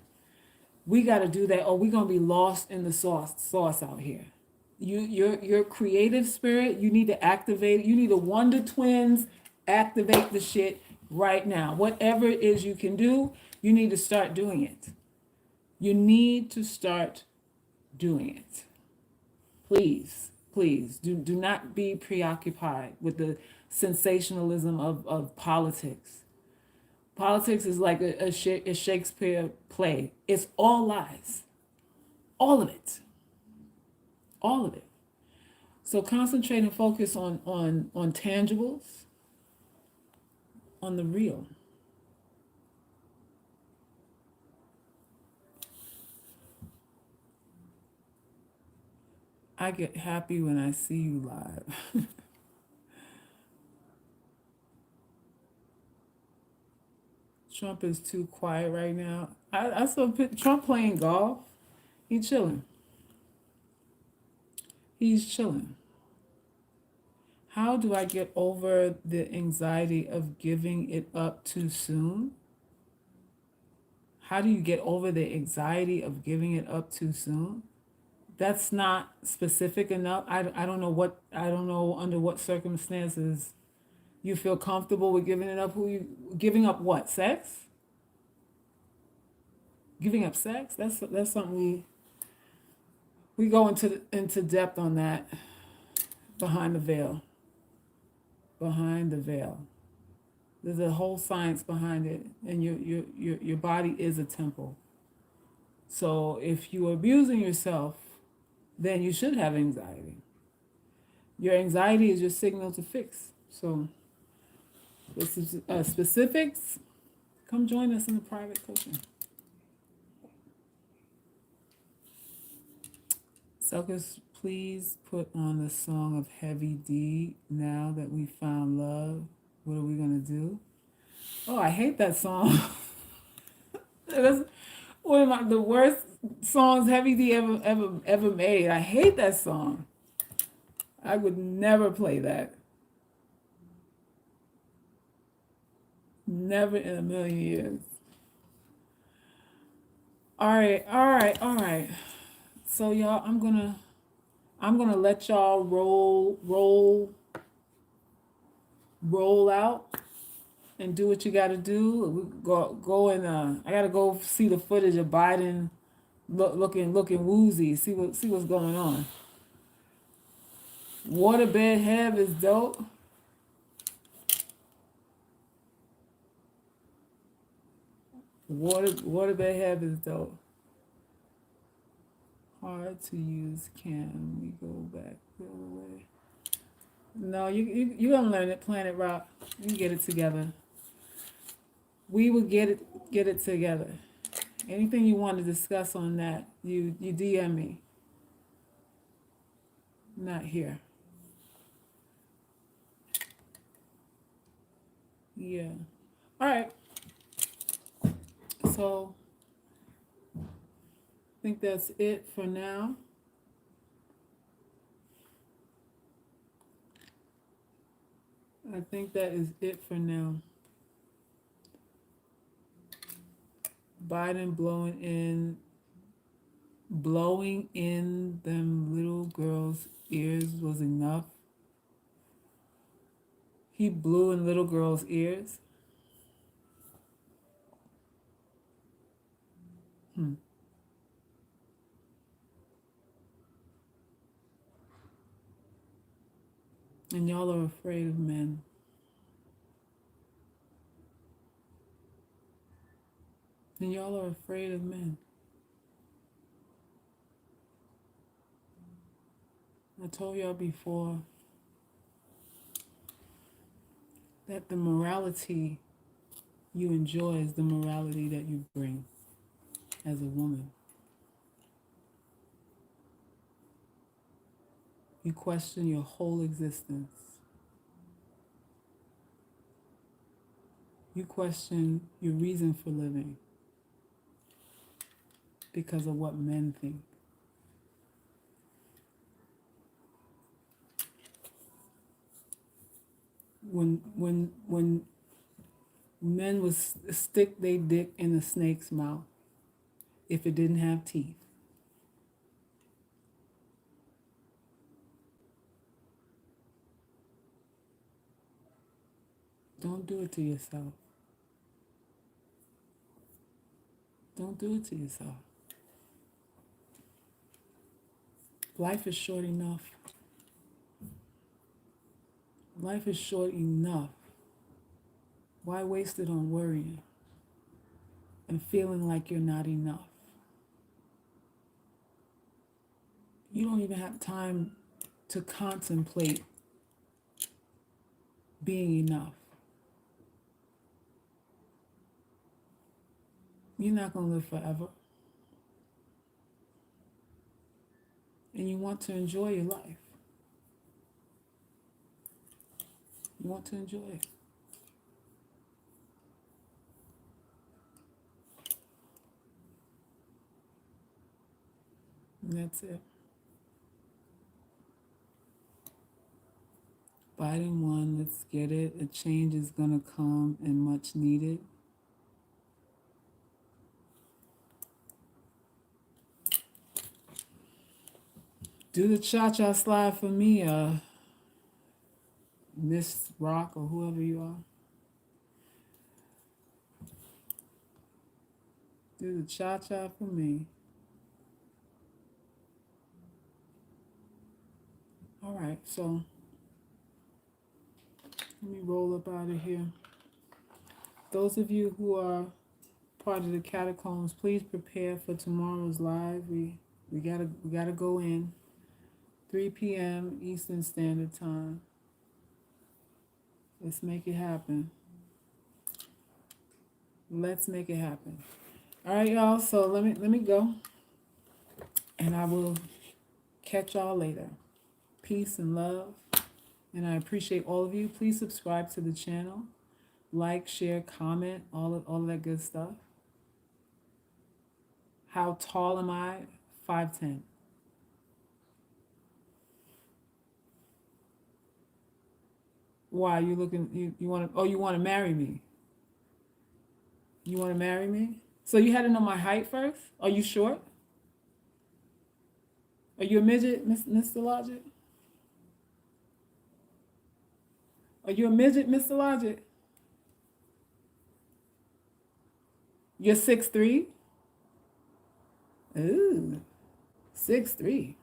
We got to do that or we're going to be lost in the sauce out here. Your creative spirit, you need to activate it. You need to Wonder Twins activate the shit right now. Whatever it is you can do, you need to start doing it. You need to start doing it. Please do not be preoccupied with the sensationalism of politics. Politics is like a Shakespeare play. It's all lies. All of it. All of it. So concentrate and focus on tangibles, on the real. I get happy when I see you live. Trump is too quiet right now. I saw Trump playing golf. He's chilling. He's chilling. How do I get over the anxiety of giving it up too soon? How do you get over the anxiety of giving it up too soon? That's not specific enough. I don't know under what circumstances you feel comfortable with giving it up. Giving up what? Sex? Giving up sex? That's something we go into depth on that behind the veil. Behind the veil. There's a whole science behind it, and your body is a temple. So if you're abusing yourself, then you should have anxiety. Your anxiety is your signal to fix. So this is specifics. Come join us in the private coaching. Suckers, please put on the song of Heavy D. Now that we found love, what are we gonna do? Oh, I hate that song. That's one of the worst songs Heavy D ever made. I hate that song. I would never play that. Never in a million years. All right, all right, all right. So y'all, I'm gonna let y'all roll out and do what you got to do. We go and I gotta go see the footage of Biden looking woozy. See what's going on. Waterbed Hev is dope. Waterbed Hev is dope. Hard to use. Can we go back the other way? No, you gonna learn it. Planet Rock. You get it together. We will get it together. Anything you want to discuss on that, you DM me. Not here. Yeah. All right. So I think that's it for now. I think that is it for now. Biden blowing in them little girls' ears was enough. He blew in little girls' ears. Hmm. And y'all are afraid of men. And y'all are afraid of men. I told y'all before that the morality you enjoy is the morality that you bring as a woman. You question your whole existence. You question your reason for living because of what men think. When men would stick their dick in a snake's mouth if it didn't have teeth. Don't do it to yourself. Don't do it to yourself. Life is short enough. Life is short enough. Why waste it on worrying and feeling like you're not enough? You don't even have time to contemplate being enough. You're not going to live forever. And you want to enjoy your life. You want to enjoy it. And that's it. Biden won. Let's get it. A change is going to come and much needed. Do the cha-cha slide for me, Miss Rock or whoever you are. Do the cha-cha for me. All right, so let me roll up out of here. Those of you who are part of the catacombs, please prepare for tomorrow's live. We gotta go in 3 p.m. Eastern Standard Time. Let's make it happen. Let's make it happen. All right, y'all. So let me go, and I will catch y'all later. Peace and love. And I appreciate all of you. Please subscribe to the channel. Like, share, comment, all of that good stuff. How tall am I? 5'10". Why you looking? You want to? Oh, you want to marry me? You want to marry me? So you had to know my height first. Are you short? Are you a midget, Mr. Logic? Are you a midget, Mr. Logic? You're 6'3"? Ooh, 6'3".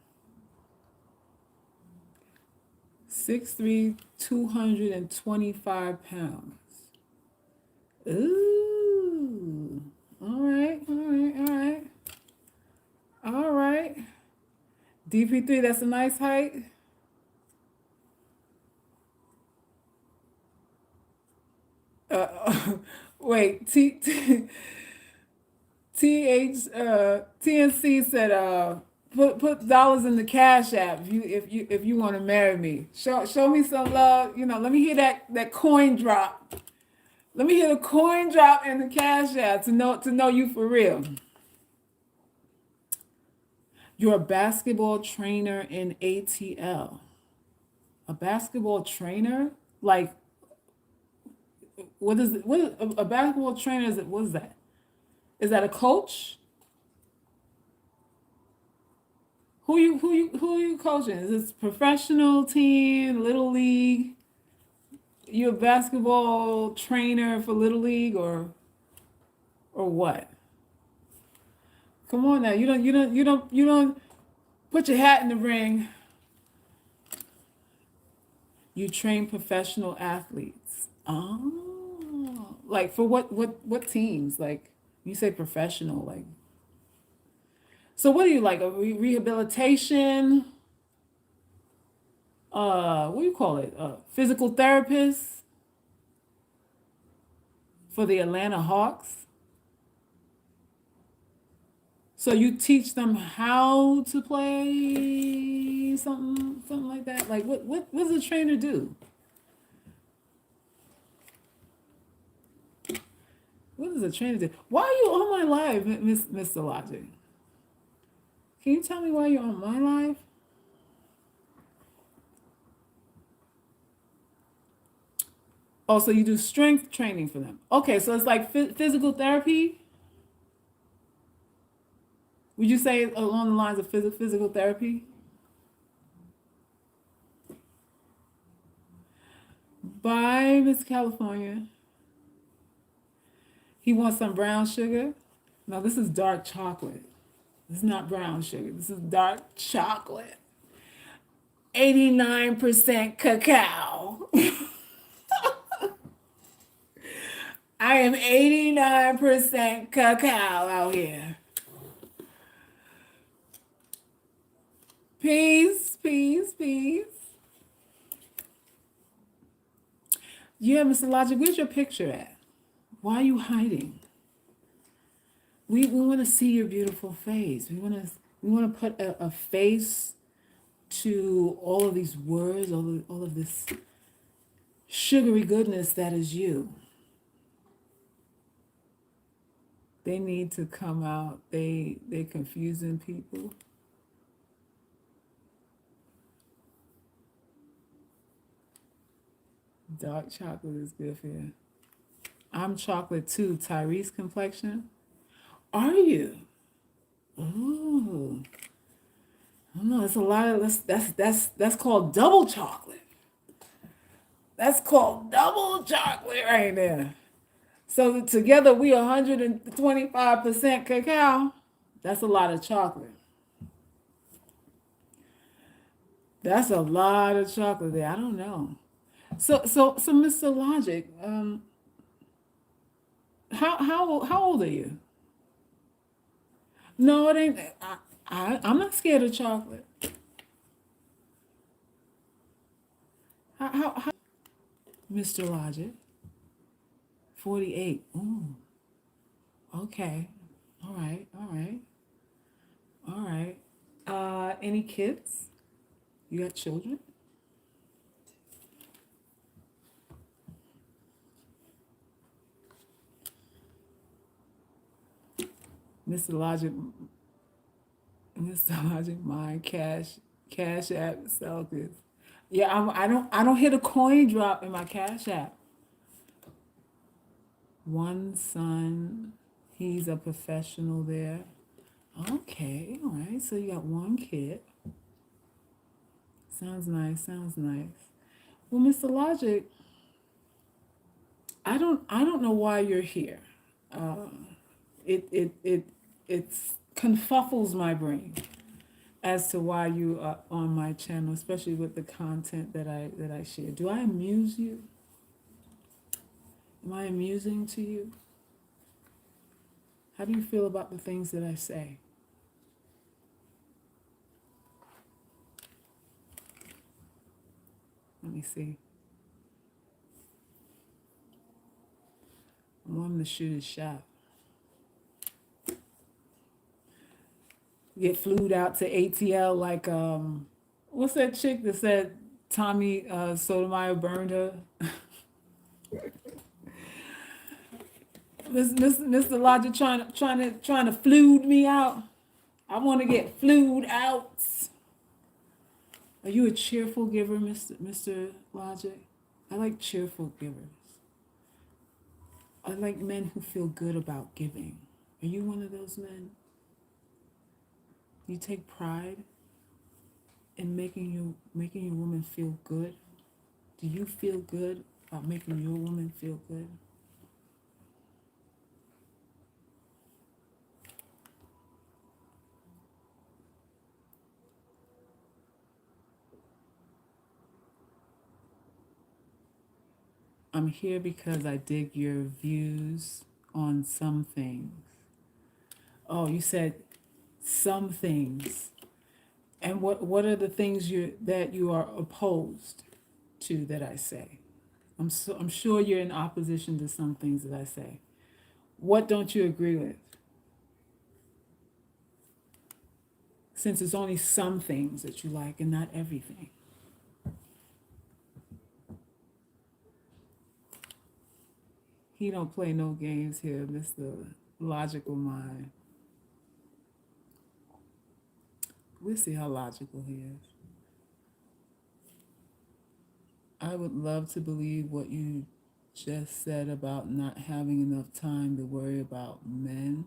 6'3", 225 pounds. Ooh. All right, all right, all right. All right. DP3, that's a nice height. Wait, TNC said put dollars in the cash app if you want to marry me. Show me some love. Let me hear that coin drop. Let me hear the coin drop and the cash app to know you for real. You're a basketball trainer in ATL. A basketball trainer? Like, what a basketball trainer is? What is that? Is that a coach? Who you coaching? Is this professional team, little league? You a basketball trainer for little league or what? Come on now, you don't put your hat in the ring. You train professional athletes. Oh, like for what teams? Like you say professional, like. So what do you like? A rehabilitation? What do you call it? Physical therapist for the Atlanta Hawks. So you teach them how to play something like that. Like what does a trainer do? What does a trainer do? Why are you on my live, Mr. Logic? Can you tell me why you're on my live? Oh, so you do strength training for them. Okay, so it's like physical therapy. Would you say along the lines of physical therapy? Bye, Miss California. He wants some brown sugar. No, this is dark chocolate. This is not brown sugar. This is dark chocolate. 89% cacao. I am 89% cacao out here. Peace, peace, peace. Yeah, Mr. Logic, where's your picture at? Why are you hiding? We want to see your beautiful face. We want to put a face to all of these words, all of this sugary goodness that is you. They need to come out. They're confusing people. Dark chocolate is good for you. I'm chocolate too. Tyrese complexion. Are you? Ooh. I don't know. It's a lot of that's called double chocolate. That's called double chocolate right there. So together we 125% cacao. That's a lot of chocolate. That's a lot of chocolate there. I don't know. So Mr. Logic, how old are you? No, it ain't. I'm not scared of chocolate. How Mr. Logic? 48. Ooh. Okay. All right. All right. All right. any kids? You got children? Mr. Logic, Mr. Logic, my cash app, Celtics. Yeah, I don't hit a coin drop in my cash app. One son, he's a professional there. Okay, all right. So you got one kid. Sounds nice. Sounds nice. Well, Mr. Logic, I don't know why you're here. Uh, it confuffles my brain as to why you are on my channel, especially with the content that I share. Do I amuse you? Am I amusing to you? How do you feel about the things that I say? Let me see. I want him to shoot his shot. Get flued out to ATL like what's that chick that said Tommy Sotomayor burned her? Mr. Logic trying to flued me out. I want to get flued out. Are you a cheerful giver, Mr. Logic? I like cheerful givers. I like men who feel good about giving. Are you one of those men? Do you take pride in making your woman feel good? Do you feel good about making your woman feel good? I'm here because I dig your views on some things. Oh, you said some things. And what are the things that you are opposed to that I say? I'm sure you're in opposition to some things that I say. What don't you agree with? Since it's only some things that you like and not everything. He don't play no games here, Mr. Logical Mind. We'll see how logical he is. I would love to believe what you just said about not having enough time to worry about men.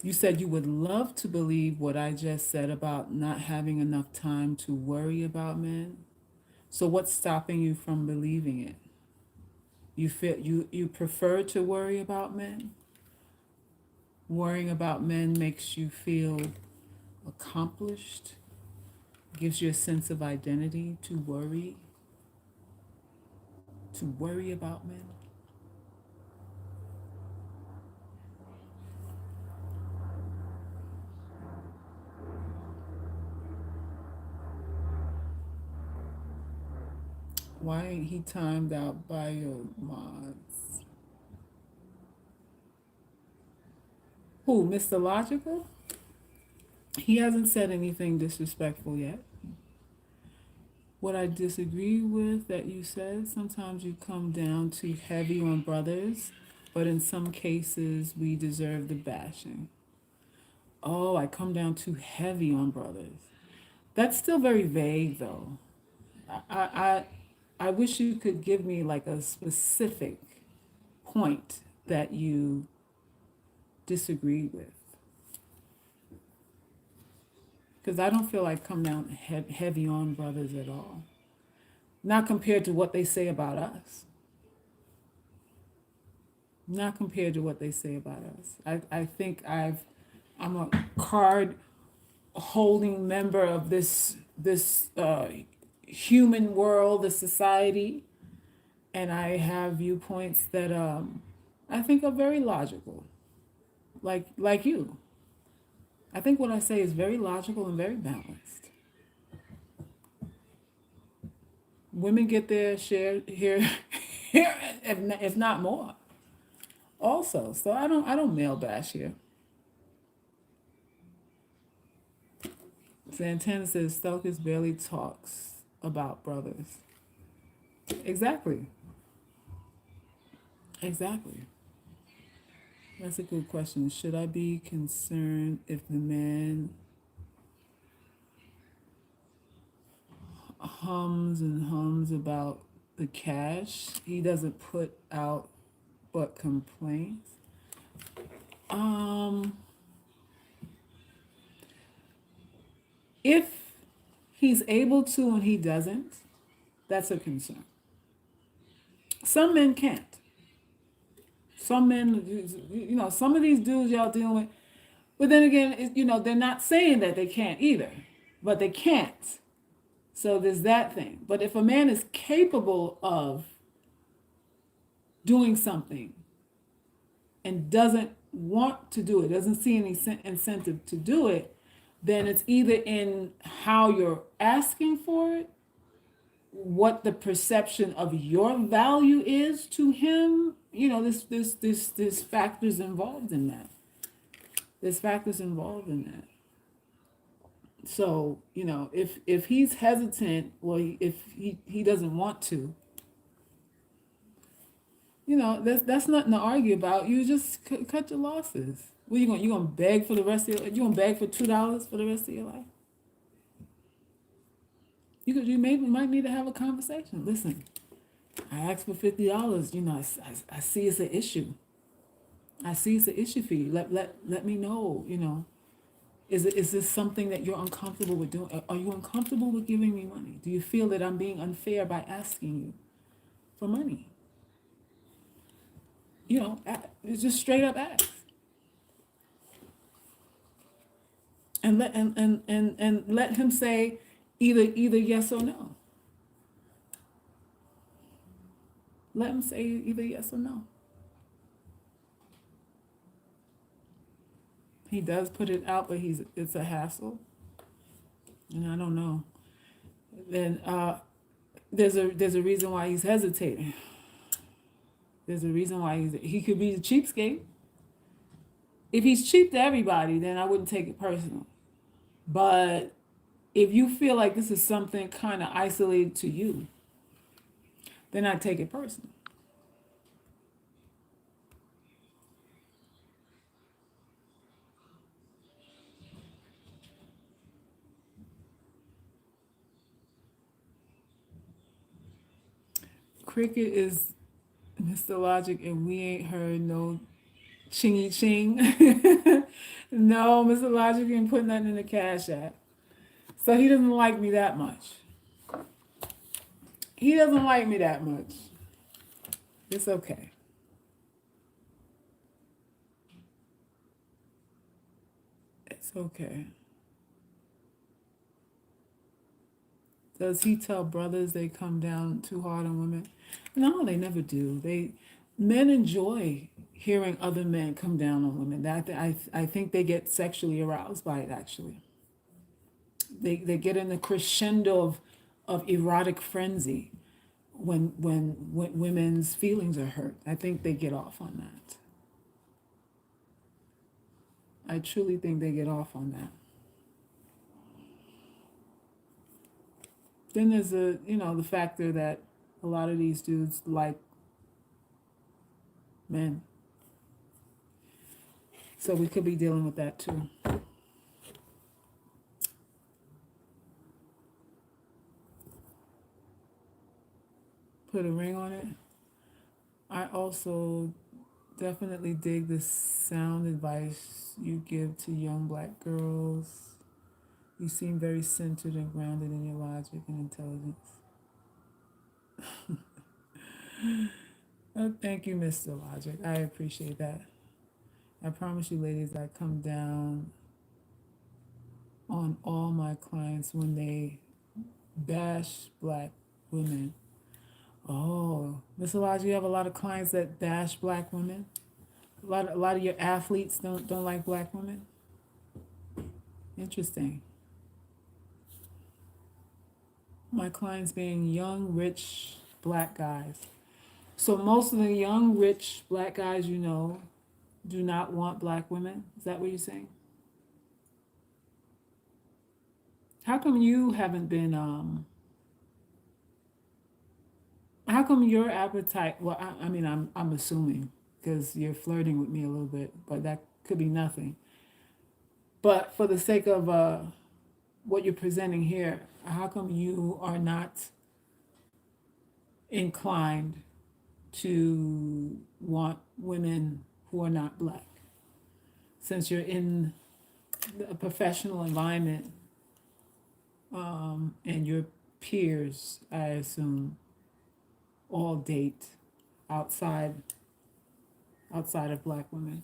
You said you would love to believe what I just said about not having enough time to worry about men. So what's stopping you from believing it? You feel you prefer to worry about men? Worrying about men makes you feel accomplished, gives you a sense of identity to worry about men. Why ain't he timed out by your mods? Who, Mr. Logical? He hasn't said anything disrespectful yet. What I disagree with that you said, sometimes you come down too heavy on brothers, but in some cases we deserve the bashing. Oh, I come down too heavy on brothers. That's still very vague though. I I wish you could give me like a specific point that you disagree with. Because I don't feel like come down heavy on brothers at all. Not compared to what they say about us. Not compared to what they say about us. I think I'm a card holding member of this human world, this society, and I have viewpoints that I think are very logical, like you. I think what I say is very logical and very balanced. Women get their share here, here if not more. Also, so I don't male bash here. Santana says Stokes barely talks about brothers. Exactly. Exactly. That's a good question. Should I be concerned if the man hums and hums about the cash he doesn't put out but complains? Um, if he's able to and he doesn't, that's a concern. Some men can't. Some men, some of these dudes y'all dealing with, but then again, they're not saying that they can't either, but they can't. So there's that thing. But if a man is capable of doing something and doesn't want to do it, doesn't see any incentive to do it, then it's either in how you're asking for it, what the perception of your value is to him. There's factors involved in that. There's factors involved in that. So, if he's hesitant, or if he doesn't want to, that's nothing to argue about. You just cut your losses. What you gonna beg for the rest of your? You gonna beg for $2 for the rest of your life? You might need to have a conversation. Listen, I asked for $50. I see it's an issue. I see it's an issue for you. Let me know. Is this something that you're uncomfortable with doing? Are you uncomfortable with giving me money? Do you feel that I'm being unfair by asking you for money? It's just straight up ask. And let him say either yes or no. Let him say either yes or no. He does put it out, but it's a hassle. And I don't know. Then there's a reason why he's hesitating. There's a reason why he could be the cheapskate. If he's cheap to everybody, then I wouldn't take it personal. But if you feel like this is something kind of isolated to you, then I take it personal. Cricket is Mr. Logic, and we ain't heard no chingy ching. No, Mr. Logic ain't put nothing in the Cash App. So he doesn't like me that much. He doesn't like me that much. It's okay. It's okay. Does he tell brothers they come down too hard on women? No, they never do. Men enjoy hearing other men come down on women. That I think they get sexually aroused by it. Actually, they get in the crescendo of erotic frenzy when women's feelings are hurt. I think they get off on that. I truly think they get off on that. Then there's the factor that a lot of these dudes like men. So we could be dealing with that too. Put a ring on it. I also definitely dig the sound advice you give to young black girls. You seem very centered and grounded in your logic and intelligence. Oh, thank you, Mr. Logic. I appreciate that. I promise you, ladies, I come down on all my clients when they bash black women. Oh, Mr. Logic, you have a lot of clients that bash black women? A lot of your athletes don't like black women? Interesting. My clients being young, rich, black guys. So most of the young, rich, black guys do not want black women? Is that what you're saying? How come you haven't been how come your appetite, well, I mean, I'm assuming because you're flirting with me a little bit, but that could be nothing. But for the sake of what you're presenting here, how come you are not inclined to want women who are not black? Since you're in a professional environment, and your peers, I assume, all date outside outside of black women.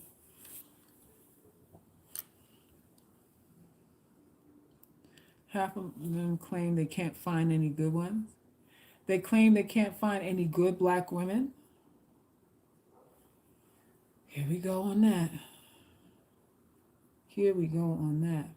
Half of them claim they can't find any good ones. They claim they can't find any good black women. Here we go on that. Here we go on that.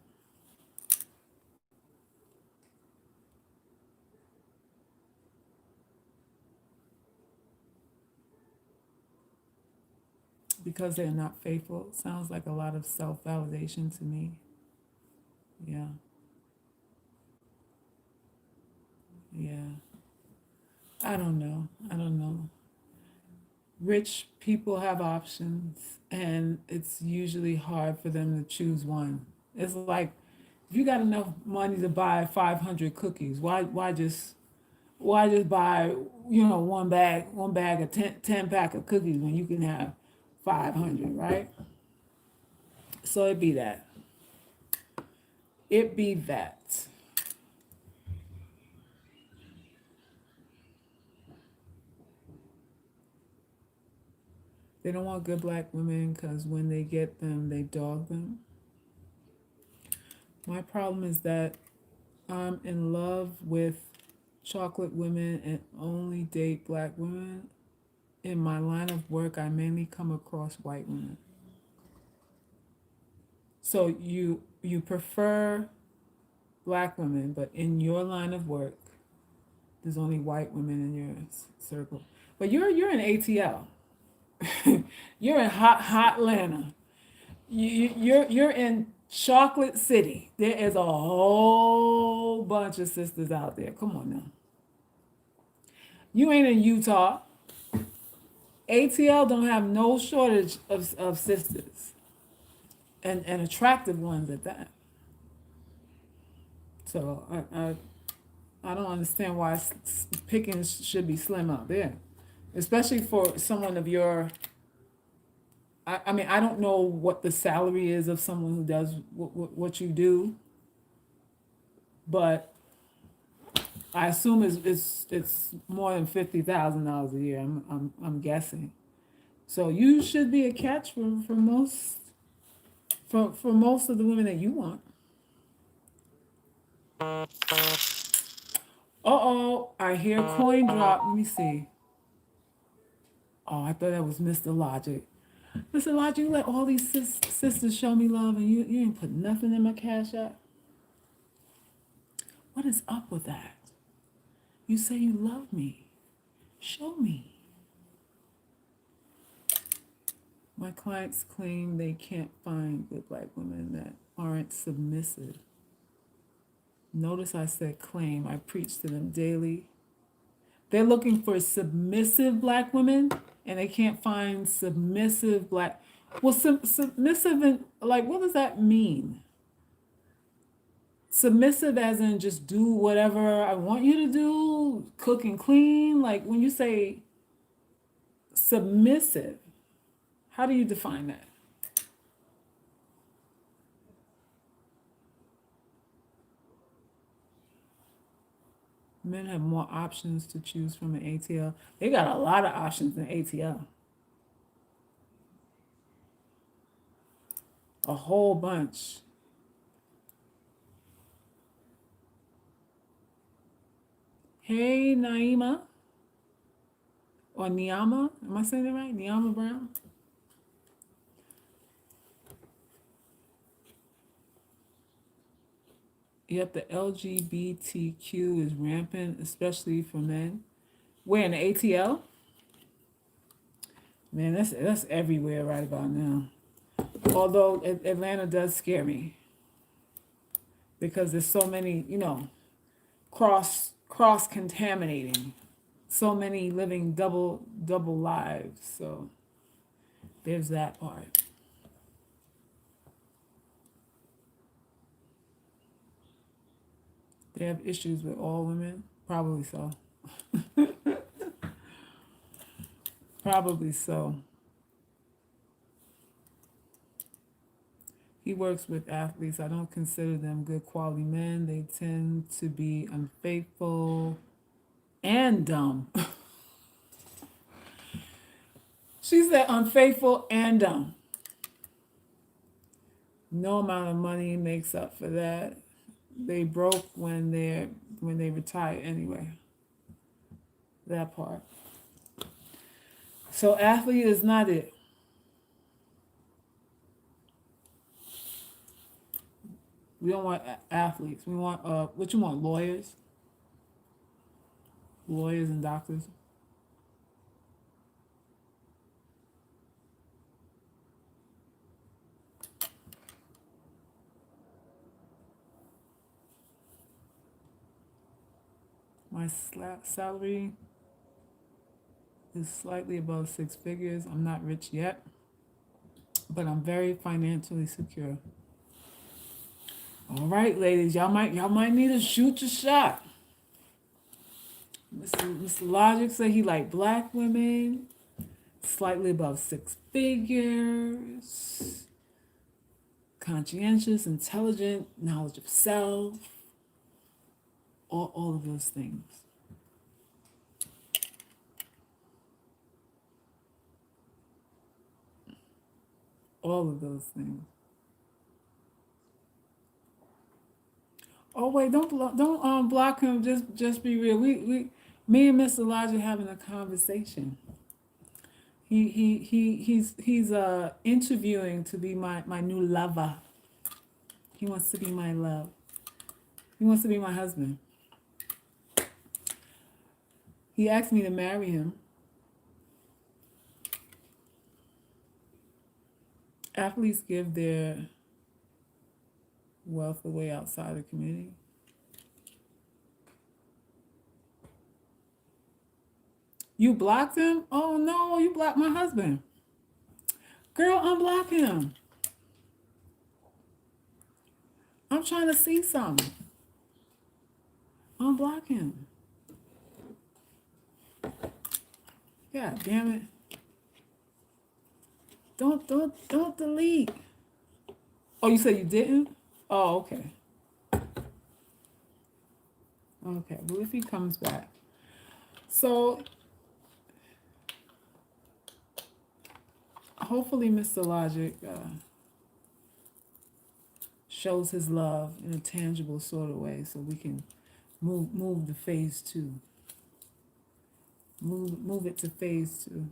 Because they're not faithful. Sounds like a lot of self validation to me. Yeah, yeah. I don't know. I don't know. Rich people have options, and it's usually hard for them to choose one. It's like if you got enough money to buy 500 cookies, why just buy, one bag of 10 pack of cookies when you can have 500, right? So it be that. It be that. They don't want good black women because when they get them, they dog them. My problem is that I'm in love with chocolate women and only date black women. In my line of work, I mainly come across white women. So you prefer black women, but in your line of work, there's only white women in your circle. But you're in ATL. You're in hot Atlanta. You're in Chocolate City. There is a whole bunch of sisters out there. Come on now. You ain't in Utah. ATL don't have no shortage of sisters and attractive ones at that. So I don't understand why pickings should be slim out there, especially for someone of your. I mean, I don't know what the salary is of someone who does what you do, but I assume it's more than $50,000 a year. I'm guessing. So you should be a catch for most of the women that you want. Uh-oh, I hear coin drop. Let me see. Oh, I thought that was Mr. Logic. Mr. Logic, you let all these sisters show me love and you ain't put nothing in my cash app. What is up with that? You say you love me. Show me. My clients claim they can't find good black women that aren't submissive. Notice I said claim. I preach to them daily. They're looking for submissive black women, and they can't find submissive black. Well, submissive, and like, what does that mean? Submissive as in just do whatever I want you to do, cook and clean. Like when you say submissive, how do you define that? Men have more options to choose from in ATL. They got a lot of options in ATL. A whole bunch. Hey, Naima. Or Niama. Am I saying that right? Niama Brown? Yep, the LGBTQ is rampant, especially for men. Where in the ATL? Man, that's everywhere right about now. Although Atlanta does scare me. because there's so many, cross contaminating, so many living double lives. So there's that part. They have issues with all women, probably so. Probably so. He works with athletes. I don't consider them good quality men. They tend to be unfaithful and dumb. She said unfaithful and dumb. No amount of money makes up for that. They broke when they retire anyway. That part. So athlete is not it. We don't want athletes. We want what you want, lawyers? Lawyers and doctors. My salary is slightly above six figures. I'm not rich yet, but I'm very financially secure. All right, ladies, y'all might need to shoot your shot. Mr. Logic said he like black women, slightly above six figures, conscientious, intelligent, knowledge of self, all of those things. All of those things. Oh wait, don't block him. Just be real. Me and Mr. Logic having a conversation. He's interviewing to be my new lover. He wants to be my love. He wants to be my husband. He asked me to marry him. Athletes give their wealth away outside the community. You blocked him? Oh no, you blocked my husband. Girl, unblock him. I'm trying to see something. Unblock him. God damn it. Don't delete. Oh, you said you didn't? Oh, okay. Okay, well if he comes back. So hopefully Mr. Logic shows his love in a tangible sort of way so we can move to phase two. Move it to phase two.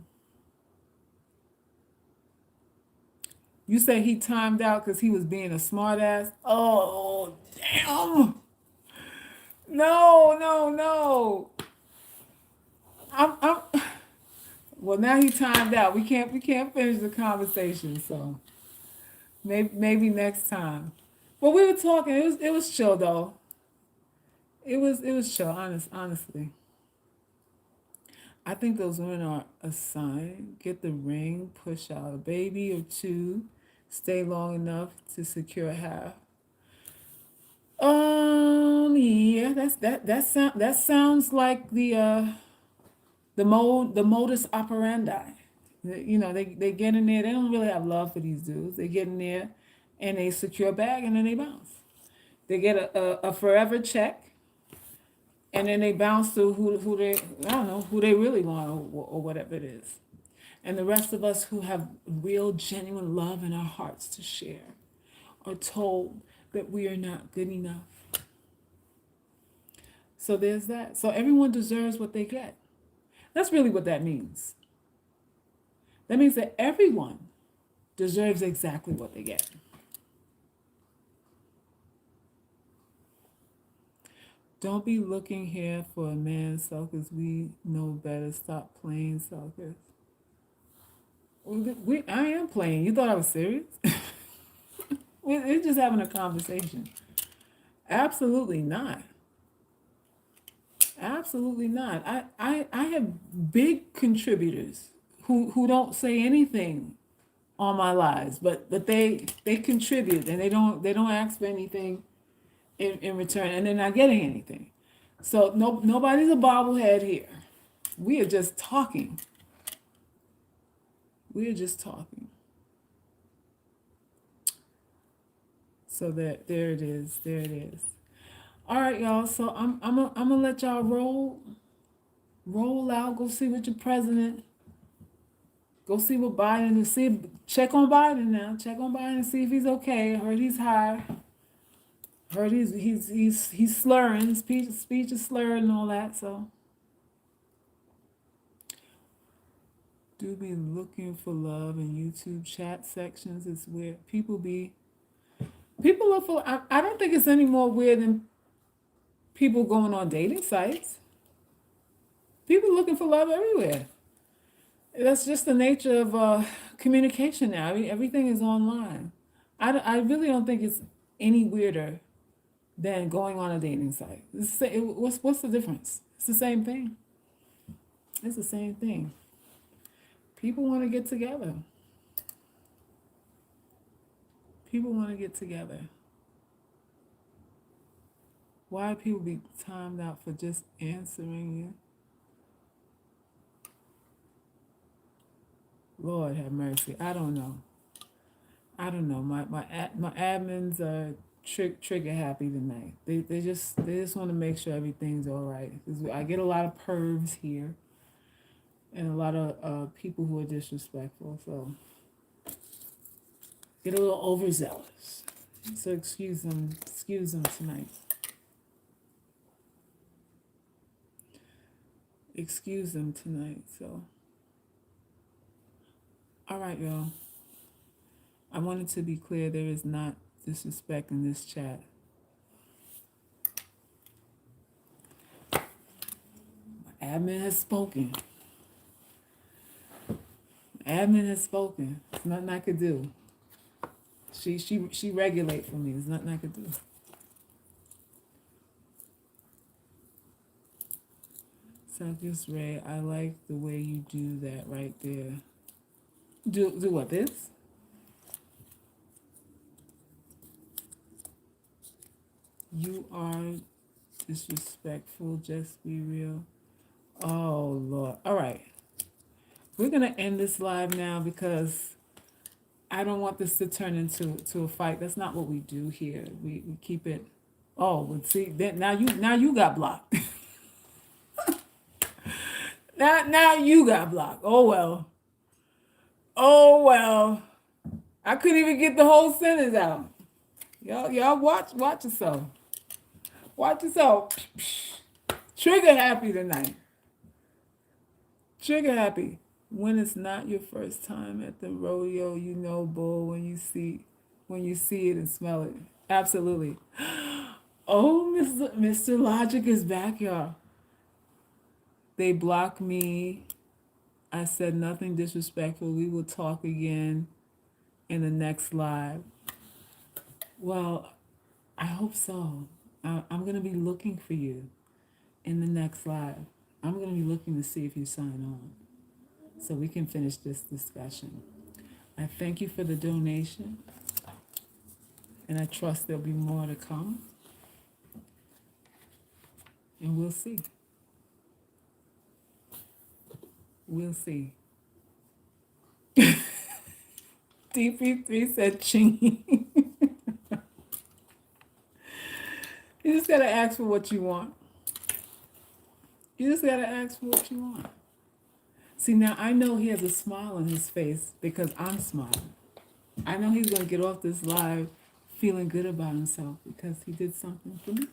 You say he timed out because he was being a smartass? Oh, damn. No. I'm well now he timed out. We can't finish the conversation, so maybe next time. Well, we were talking. It was chill though. It was chill, honestly. I think those women are a sign. Get the ring, push out a baby or two, stay long enough to secure half. Yeah, that sounds like the modus operandi. They get in there. They don't really have love for these dudes. They get in there, and they secure a bag, and then they bounce. They get a forever check, and then they bounce to who they I don't know who they really want or whatever it is. And the rest of us who have real genuine love in our hearts to share are told that we are not good enough. So there's that. So everyone deserves what they get. That's really what that means. That means that everyone deserves exactly what they get. Don't be looking here for a man, suckers. We know better. Stop playing, suckers. I am playing. You thought I was serious? We're just having a conversation. Absolutely not. Absolutely not. I have big contributors who don't say anything on my lives, but they contribute and they don't ask for anything in return, and they're not getting anything. So nobody's a bobblehead here. We are just talking. We are just talking. So there it is. There it is. All right, y'all. So I'm gonna let y'all roll out. Go see what your president. Go see what Biden is. See, check on Biden now. Check on Biden and see if he's okay. Heard he's high. Heard he's slurring. Speech is slurred and all that. So do be looking for love in YouTube chat sections. It's where people look for. I don't think it's any more weird than people going on dating sites. People looking for love everywhere. That's just the nature of communication now. I mean, everything is online. I really don't think it's any weirder than going on a dating site. What's the difference? It's the same thing. It's the same thing. People want to get together. People want to get together. Why people be timed out for just answering you? Lord have mercy. I don't know. I don't know. My admins are trigger happy tonight. They just want to make sure everything's all right. 'Cause I get a lot of pervs here, and a lot of people who are disrespectful. So get a little overzealous. So excuse them tonight. Excuse them tonight. So all right, y'all. I wanted to be clear. There is not disrespect in this chat. Admin has spoken. Admin has spoken. There's nothing I could do. She regulate for me. There's nothing I could do. Celsius Ray, I like the way you do that right there. Do what, this? You are disrespectful. Just be real. Oh Lord. All right. We're gonna end this live now because I don't want this to turn into a fight. That's not what we do here. We keep it. Oh, but see that now you got blocked. now you got blocked. Oh well. Oh well. I couldn't even get the whole sentence out. Y'all watch yourself. Watch yourself. Trigger happy tonight. Trigger happy. When it's not your first time at the rodeo, you know, bull, when you see it and smell it. Absolutely. Oh, Mr. Logic is back, y'all. They blocked me. I said nothing disrespectful. We will talk again in the next live. Well, I hope so. I'm going to be looking for you in the next live. I'm going to be looking to see if you sign on so we can finish this discussion. I thank you for the donation, and I trust there'll be more to come, and we'll see. We'll see. DP3 said chingy. You just got to ask for what you want. You just got to ask for what you want. See, now I know he has a smile on his face because I'm smiling. I know he's going to get off this live feeling good about himself because he did something for me.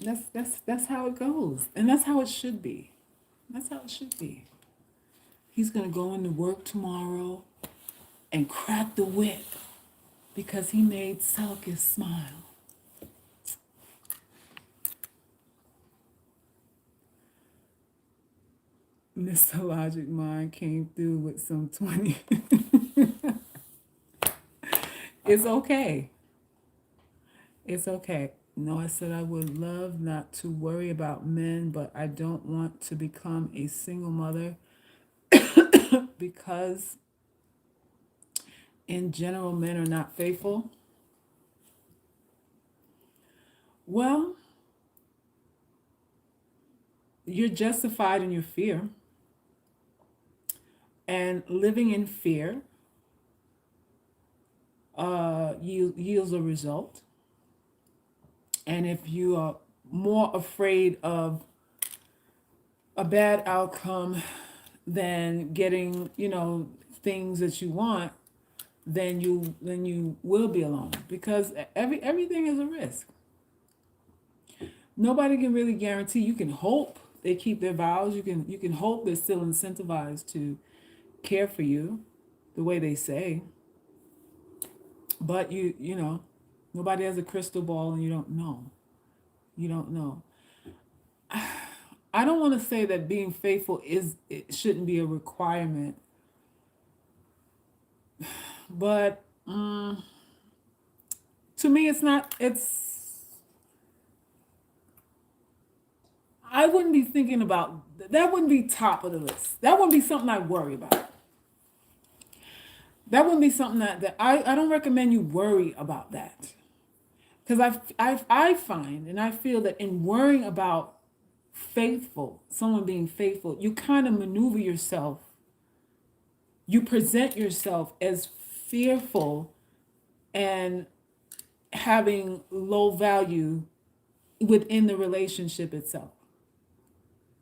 And that's how it goes. And that's how it should be. That's how it should be. He's going to go into work tomorrow and crack the whip because he made Selkis smile. Mr. Logic Mind came through with some 20. It's okay. It's okay. No, I said I would love not to worry about men, but I don't want to become a single mother because, in general, men are not faithful. Well, you're justified in your fear, and living in fear yields a result. And if you are more afraid of a bad outcome than getting, things that you want, then you will be alone because everything is a risk. Nobody can really guarantee. You can hope they keep their vows. You can hope they're still incentivized to care for you the way they say. But nobody has a crystal ball and you don't know. You don't know. I don't want to say that being faithful it shouldn't be a requirement, but to me it's not. I wouldn't be thinking about that. Wouldn't be top of the list. That wouldn't be something I worry about. That wouldn't be something that I don't recommend you worry about that. Because I find and I feel that in worrying about someone being faithful, you kind of maneuver yourself. You present yourself as fearful and having low value within the relationship itself.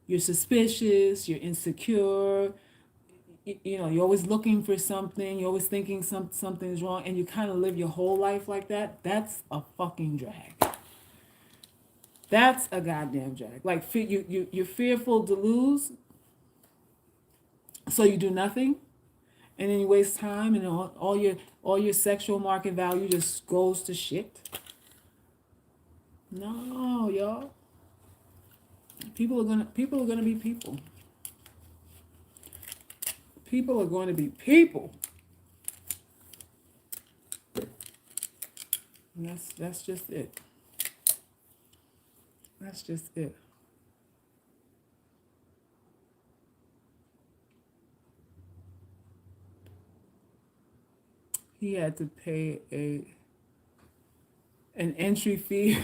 You're suspicious, you're insecure, you're always looking for something, you're always thinking something's wrong, and you kind of live your whole life like that. That's a fucking drag. That's a goddamn drag. Like you're fearful to lose, so you do nothing, and then you waste time, and all your sexual market value just goes to shit. No, y'all. People are gonna be people. People are going to be people. And that's just it. That's just it. He had to pay an entry fee.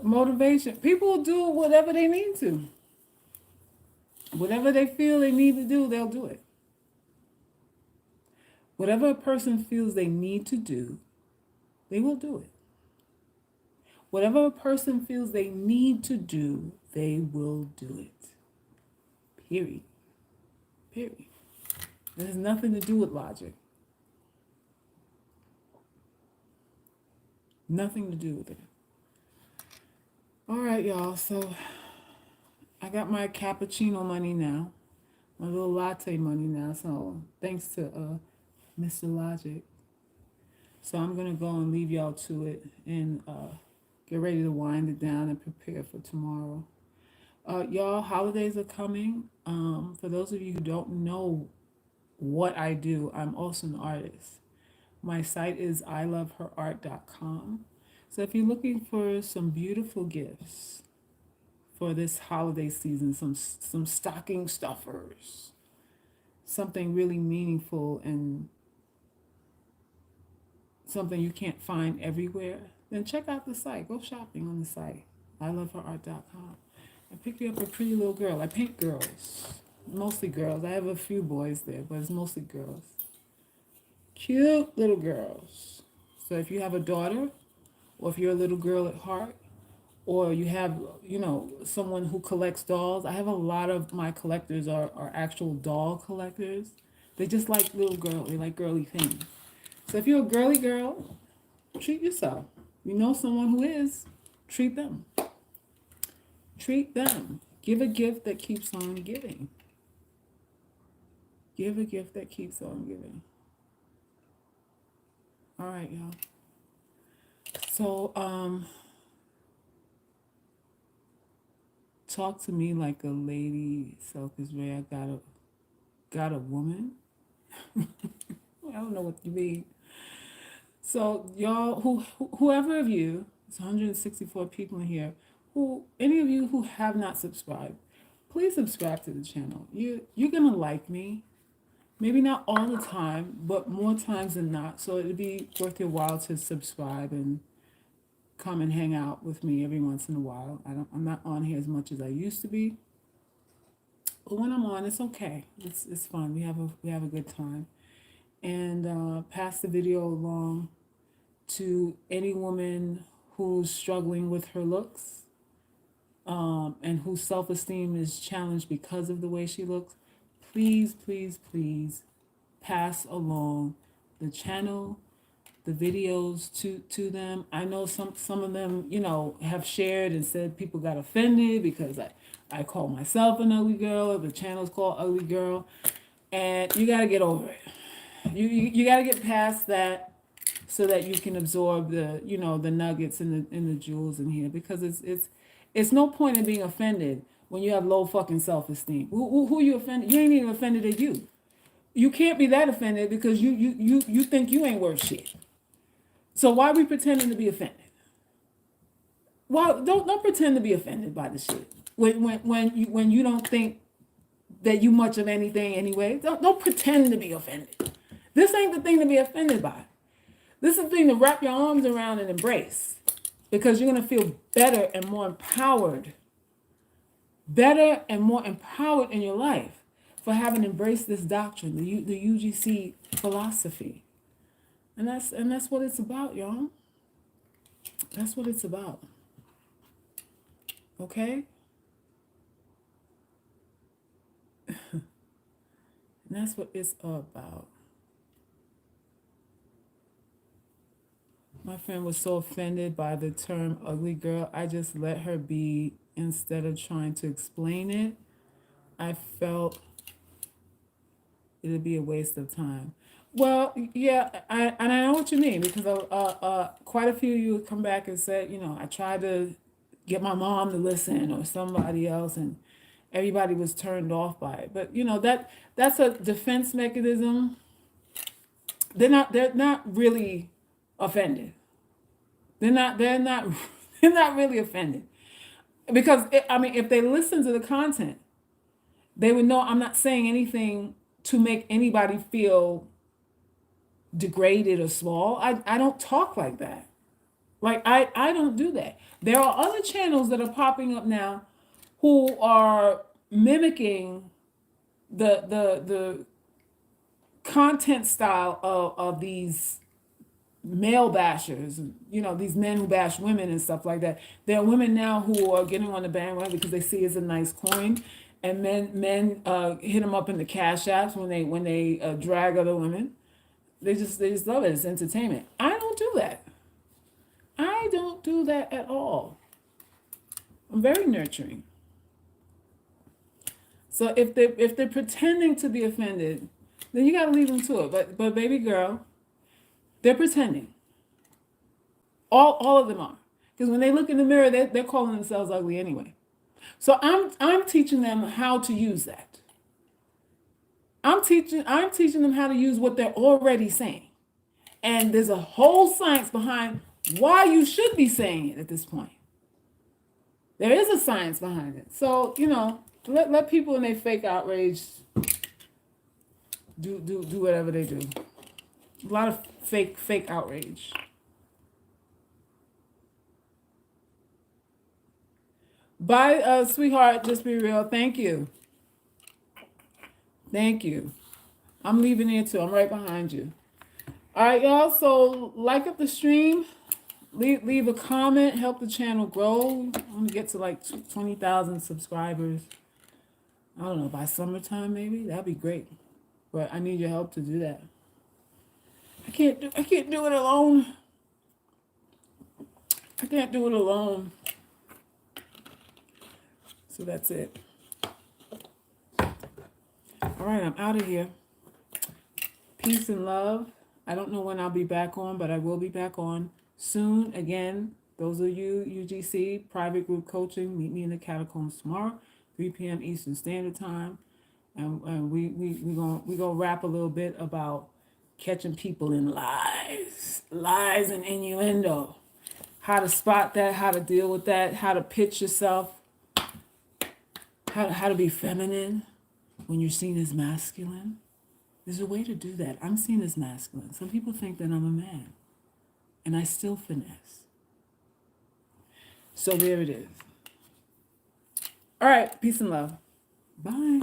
Motivation. People will do whatever they need to. Whatever they feel they need to do, they'll do it. Whatever a person feels they need to do, they will do it. Whatever a person feels they need to do, they will do it. Period. Period. It has nothing to do with logic. Nothing to do with it. All right, y'all. So I got my cappuccino money now, my little latte money now. So thanks to Mr. Logic. So I'm gonna go and leave y'all to it and get ready to wind it down and prepare for tomorrow. Y'all, holidays are coming. For those of you who don't know what I do, I'm also an artist. My site is iloveherart.com. So if you're looking for some beautiful gifts for this holiday season, some stocking stuffers, something really meaningful and something you can't find everywhere, then check out the site. Go shopping on the site, iloveherart.com. And pick you up a pretty little girl. I paint girls, mostly girls. I have a few boys there, but it's mostly girls. Cute little girls. So if you have a daughter, or if you're a little girl at heart, or you have, someone who collects dolls. I have a lot of my collectors are actual doll collectors. They just like little girl. They like girly things. So if you're a girly girl, treat yourself. You know someone who is, treat them. Treat them. Give a gift that keeps on giving. Give a gift that keeps on giving. All right, y'all. So, talk to me like a lady, Self is Ray. I got a woman. I don't know what you mean. So y'all, whoever of you, it's 164 people in here, who any of you who have not subscribed, please subscribe to the channel. You're gonna like me. Maybe not all the time, but more times than not. So it'd be worth your while to subscribe and come and hang out with me every once in a while. I'm not on here as much as I used to be, but when I'm on, it's okay. It's fun. We have a good time. And pass the video along to any woman who's struggling with her looks, and whose self-esteem is challenged because of the way she looks. Please, please, please pass along the channel, the videos to them. I know some of them, have shared and said people got offended because I call myself an ugly girl. The channel's called Ugly Girl, and you got to get over it. You got to get past that so that you can absorb the nuggets and the jewels in here, because it's no point in being offended when you have low fucking self-esteem. Who you offended? You ain't even offended at you. You can't be that offended because you think you ain't worth shit. So why are we pretending to be offended? Well, don't pretend to be offended by the shit when you don't think that you much of anything anyway. Don't pretend to be offended. This ain't the thing to be offended by. This is the thing to wrap your arms around and embrace, because you're gonna feel better and more empowered in your life for having embraced this doctrine, the UGC philosophy, and that's what it's about, y'all. That's what it's about. Okay. And that's what it's about. My friend was so offended by the term ugly girl, I just let her be instead of trying to explain it. I felt it'd be a waste of time. Well, yeah, I know what you mean, because quite a few of you would come back and said, I tried to get my mom to listen or somebody else, and everybody was turned off by it. But that's a defense mechanism. They're not really offended. They're not they're not really offended, because if they listen to the content, they would know I'm not saying anything to make anybody feel degraded or small. I don't talk like that. Like I don't do that. There are other channels that are popping up now who are mimicking the content style of these male bashers, these men who bash women and stuff like that. There are women now who are getting on the bandwagon because they see it's a nice coin, and men hit them up in the cash apps when they drag other women. They just love it. It's entertainment. I don't do that. I don't do that at all. I'm very nurturing. So if they're pretending to be offended, then you got to leave them to it. But baby girl, they're pretending. All of them are, because when they look in the mirror, they're calling themselves ugly anyway. So I'm teaching them how to use that. I'm teaching them how to use what they're already saying, and there's a whole science behind why you should be saying it at this point. There is a science behind it. So let people in their fake outrage do whatever they do. A lot of fake outrage. Bye, sweetheart. Just be real. Thank you. Thank you. I'm leaving here too. I'm right behind you. All right, y'all. So like up the stream. Leave a comment. Help the channel grow. I want to get to like 20,000 subscribers. I don't know, by summertime maybe. That'd be great. But I need your help to do that. I can't do it alone. I can't do it alone. So that's it. All right, I'm out of here. Peace and love. I don't know when I'll be back on, but I will be back on soon. Again, those of you UGC private group coaching, meet me in the catacombs tomorrow, 3 p.m. Eastern Standard Time, and we gonna rap a little bit about catching people in lies and innuendo. How to spot that, how to deal with that, how to pitch yourself, how to be feminine when you're seen as masculine. There's a way to do that. I'm seen as masculine. Some people think that I'm a man, and I still finesse. So there it is. All right, peace and love. Bye.